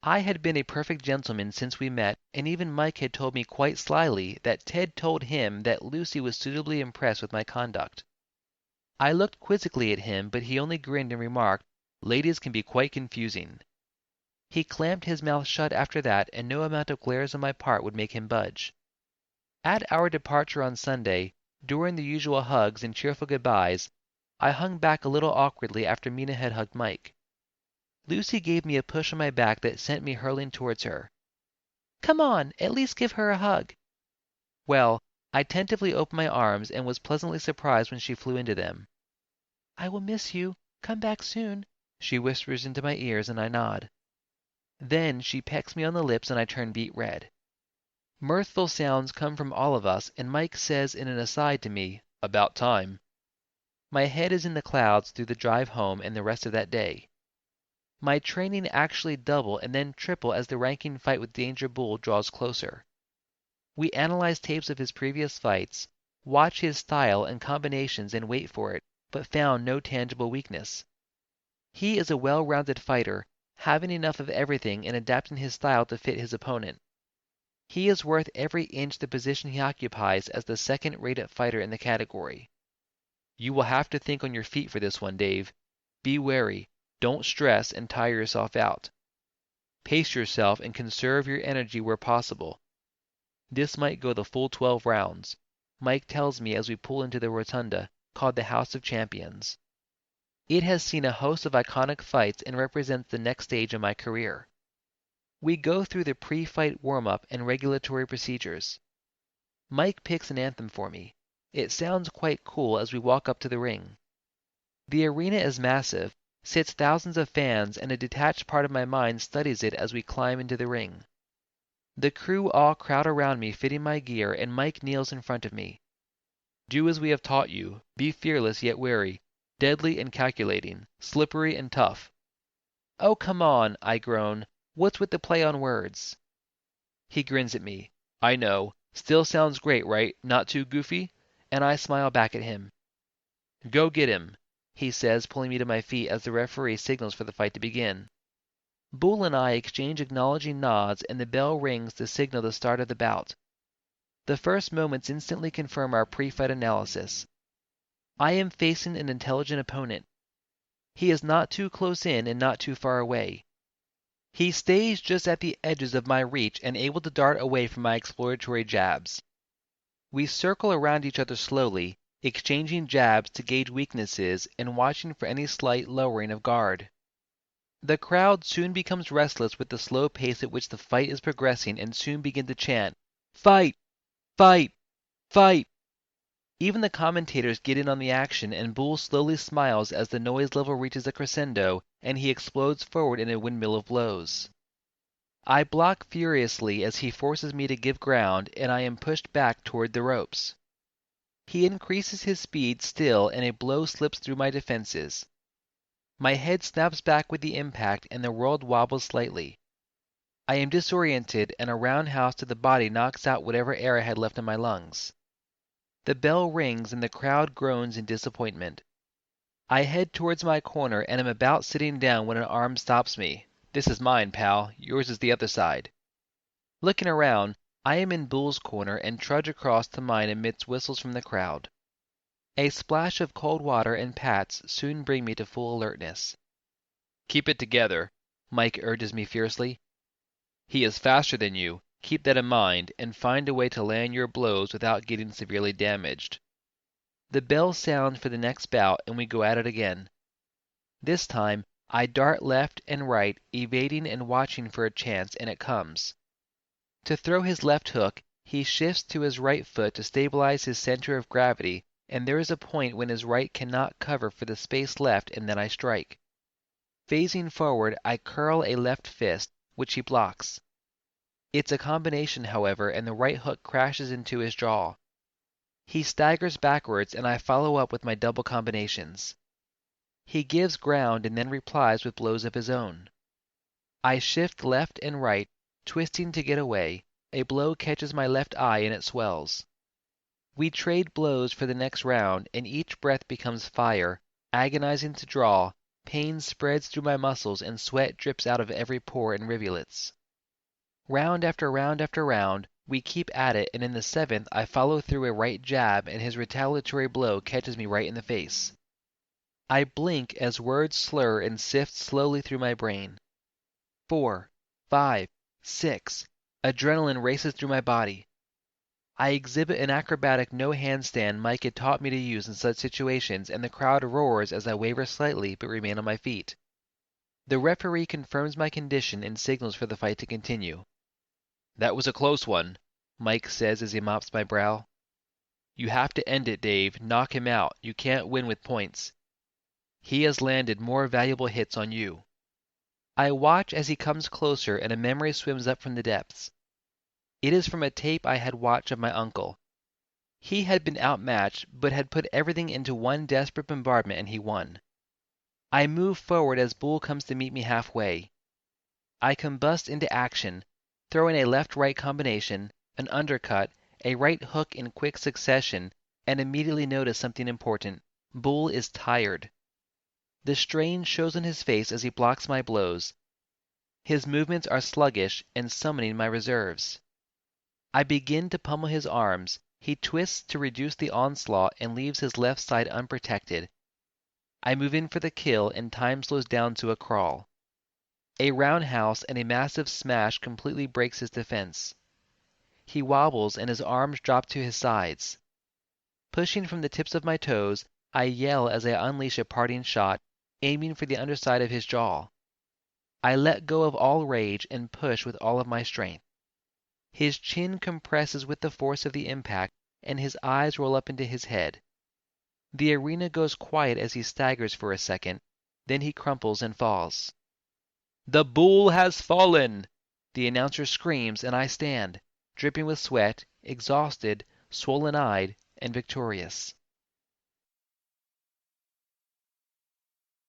I had been a perfect gentleman since we met, and even Mike had told me quite slyly that Ted told him that Lucy was suitably impressed with my conduct. I looked quizzically at him, but he only grinned and remarked, "Ladies can be quite confusing." He clamped his mouth shut after that, and no amount of glares on my part would make him budge. At our departure on Sunday, during the usual hugs and cheerful goodbyes, I hung back a little awkwardly after Mina had hugged Mike. Lucy gave me a push on my back that sent me hurling towards her. "Come on, at least give her a hug." Well, I tentatively opened my arms and was pleasantly surprised when she flew into them. "I will miss you. Come back soon," she whispers into my ears, and I nod. Then she pecks me on the lips and I turn beet red. Mirthful sounds come from all of us, and Mike says in an aside to me, "About time." My head is in the clouds through the drive home and the rest of that day. My training actually double and then triple as the ranking fight with Danger Bull draws closer. We analyze tapes of his previous fights, watch his style and combinations and wait for it, but found no tangible weakness. He is a well-rounded fighter, having enough of everything and adapting his style to fit his opponent. He is worth every inch the position he occupies as the second-rated fighter in the category. You will have to think on your feet for this one, Dave. Be wary. Don't stress and tire yourself out. Pace yourself and conserve your energy where possible. This might go the full 12 rounds, Mike tells me as we pull into the rotunda, called the House of Champions. It has seen a host of iconic fights and represents the next stage of my career. We go through the pre-fight warm-up and regulatory procedures. Mike picks an anthem for me. It sounds quite cool as we walk up to the ring. The arena is massive, sits thousands of fans, and a detached part of my mind studies it as we climb into the ring. The crew all crowd around me fitting my gear, and Mike kneels in front of me. "Do as we have taught you. Be fearless yet wary, deadly and calculating, slippery and tough." "Oh, come on," I groan. "What's with the play on words?" He grins at me. "I know. Still sounds great, right? Not too goofy?" And I smile back at him. "Go get him," he says, pulling me to my feet as the referee signals for the fight to begin. Bull and I exchange acknowledging nods, and the bell rings to signal the start of the bout. The first moments instantly confirm our pre-fight analysis. I am facing an intelligent opponent. He is not too close in and not too far away. He stays just at the edges of my reach and able to dart away from my exploratory jabs. We circle around each other slowly, exchanging jabs to gauge weaknesses and watching for any slight lowering of guard. The crowd soon becomes restless with the slow pace at which the fight is progressing and soon begin to chant, "Fight! Fight! Fight!" Even the commentators get in on the action, and Bull slowly smiles as the noise level reaches a crescendo and he explodes forward in a windmill of blows. I block furiously as he forces me to give ground, and I am pushed back toward the ropes. He increases his speed still, and a blow slips through my defenses. My head snaps back with the impact, and the world wobbles slightly. I am disoriented, and a roundhouse to the body knocks out whatever air I had left in my lungs. The bell rings and the crowd groans in disappointment. I head towards my corner and am about sitting down when an arm stops me. "This is mine, pal. Yours is the other side." Looking around, I am in Bull's corner and trudge across to mine amidst whistles from the crowd. A splash of cold water and pats soon bring me to full alertness. "Keep it together," Mike urges me fiercely. "He is faster than you. Keep that in mind, and find a way to land your blows without getting severely damaged." The bell sounds for the next bout, and we go at it again. This time, I dart left and right, evading and watching for a chance, and it comes. To throw his left hook, he shifts to his right foot to stabilize his center of gravity, and there is a point when his right cannot cover for the space left, and then I strike. Phasing forward, I curl a left fist, which he blocks. It's a combination, however, and the right hook crashes into his jaw. He staggers backwards, and I follow up with my double combinations. He gives ground and then replies with blows of his own. I shift left and right, twisting to get away. A blow catches my left eye and it swells. We trade blows for the next round, and each breath becomes fire, agonizing to draw. Pain spreads through my muscles, and sweat drips out of every pore in rivulets. Round after round after round, we keep at it, and in the seventh I follow through a right jab, and his retaliatory blow catches me right in the face. I blink as words slur and sift slowly through my brain. 4, 5, 6. Adrenaline races through my body. I exhibit an acrobatic no-handstand Mike had taught me to use in such situations, and the crowd roars as I waver slightly but remain on my feet. The referee confirms my condition and signals for the fight to continue. "That was a close one," Mike says as he mops my brow. "You have to end it, Dave. Knock him out. You can't win with points. He has landed more valuable hits on you." I watch as he comes closer, and a memory swims up from the depths. It is from a tape I had watched of my uncle. He had been outmatched, but had put everything into one desperate bombardment, and he won. I move forward as Bull comes to meet me halfway. I combust into action, throwing a left-right combination, an undercut, a right hook in quick succession, and immediately notice something important. Bull is tired. The strain shows on his face as he blocks my blows. His movements are sluggish and summoning my reserves. I begin to pummel his arms. He twists to reduce the onslaught and leaves his left side unprotected. I move in for the kill, and time slows down to a crawl. A roundhouse and a massive smash completely breaks his defense. He wobbles and his arms drop to his sides. Pushing from the tips of my toes, I yell as I unleash a parting shot, aiming for the underside of his jaw. I let go of all rage and push with all of my strength. His chin compresses with the force of the impact, and his eyes roll up into his head. The arena goes quiet as he staggers for a second, then he crumples and falls. "The Bull has fallen!" The announcer screams, and I stand, dripping with sweat, exhausted, swollen-eyed, and victorious.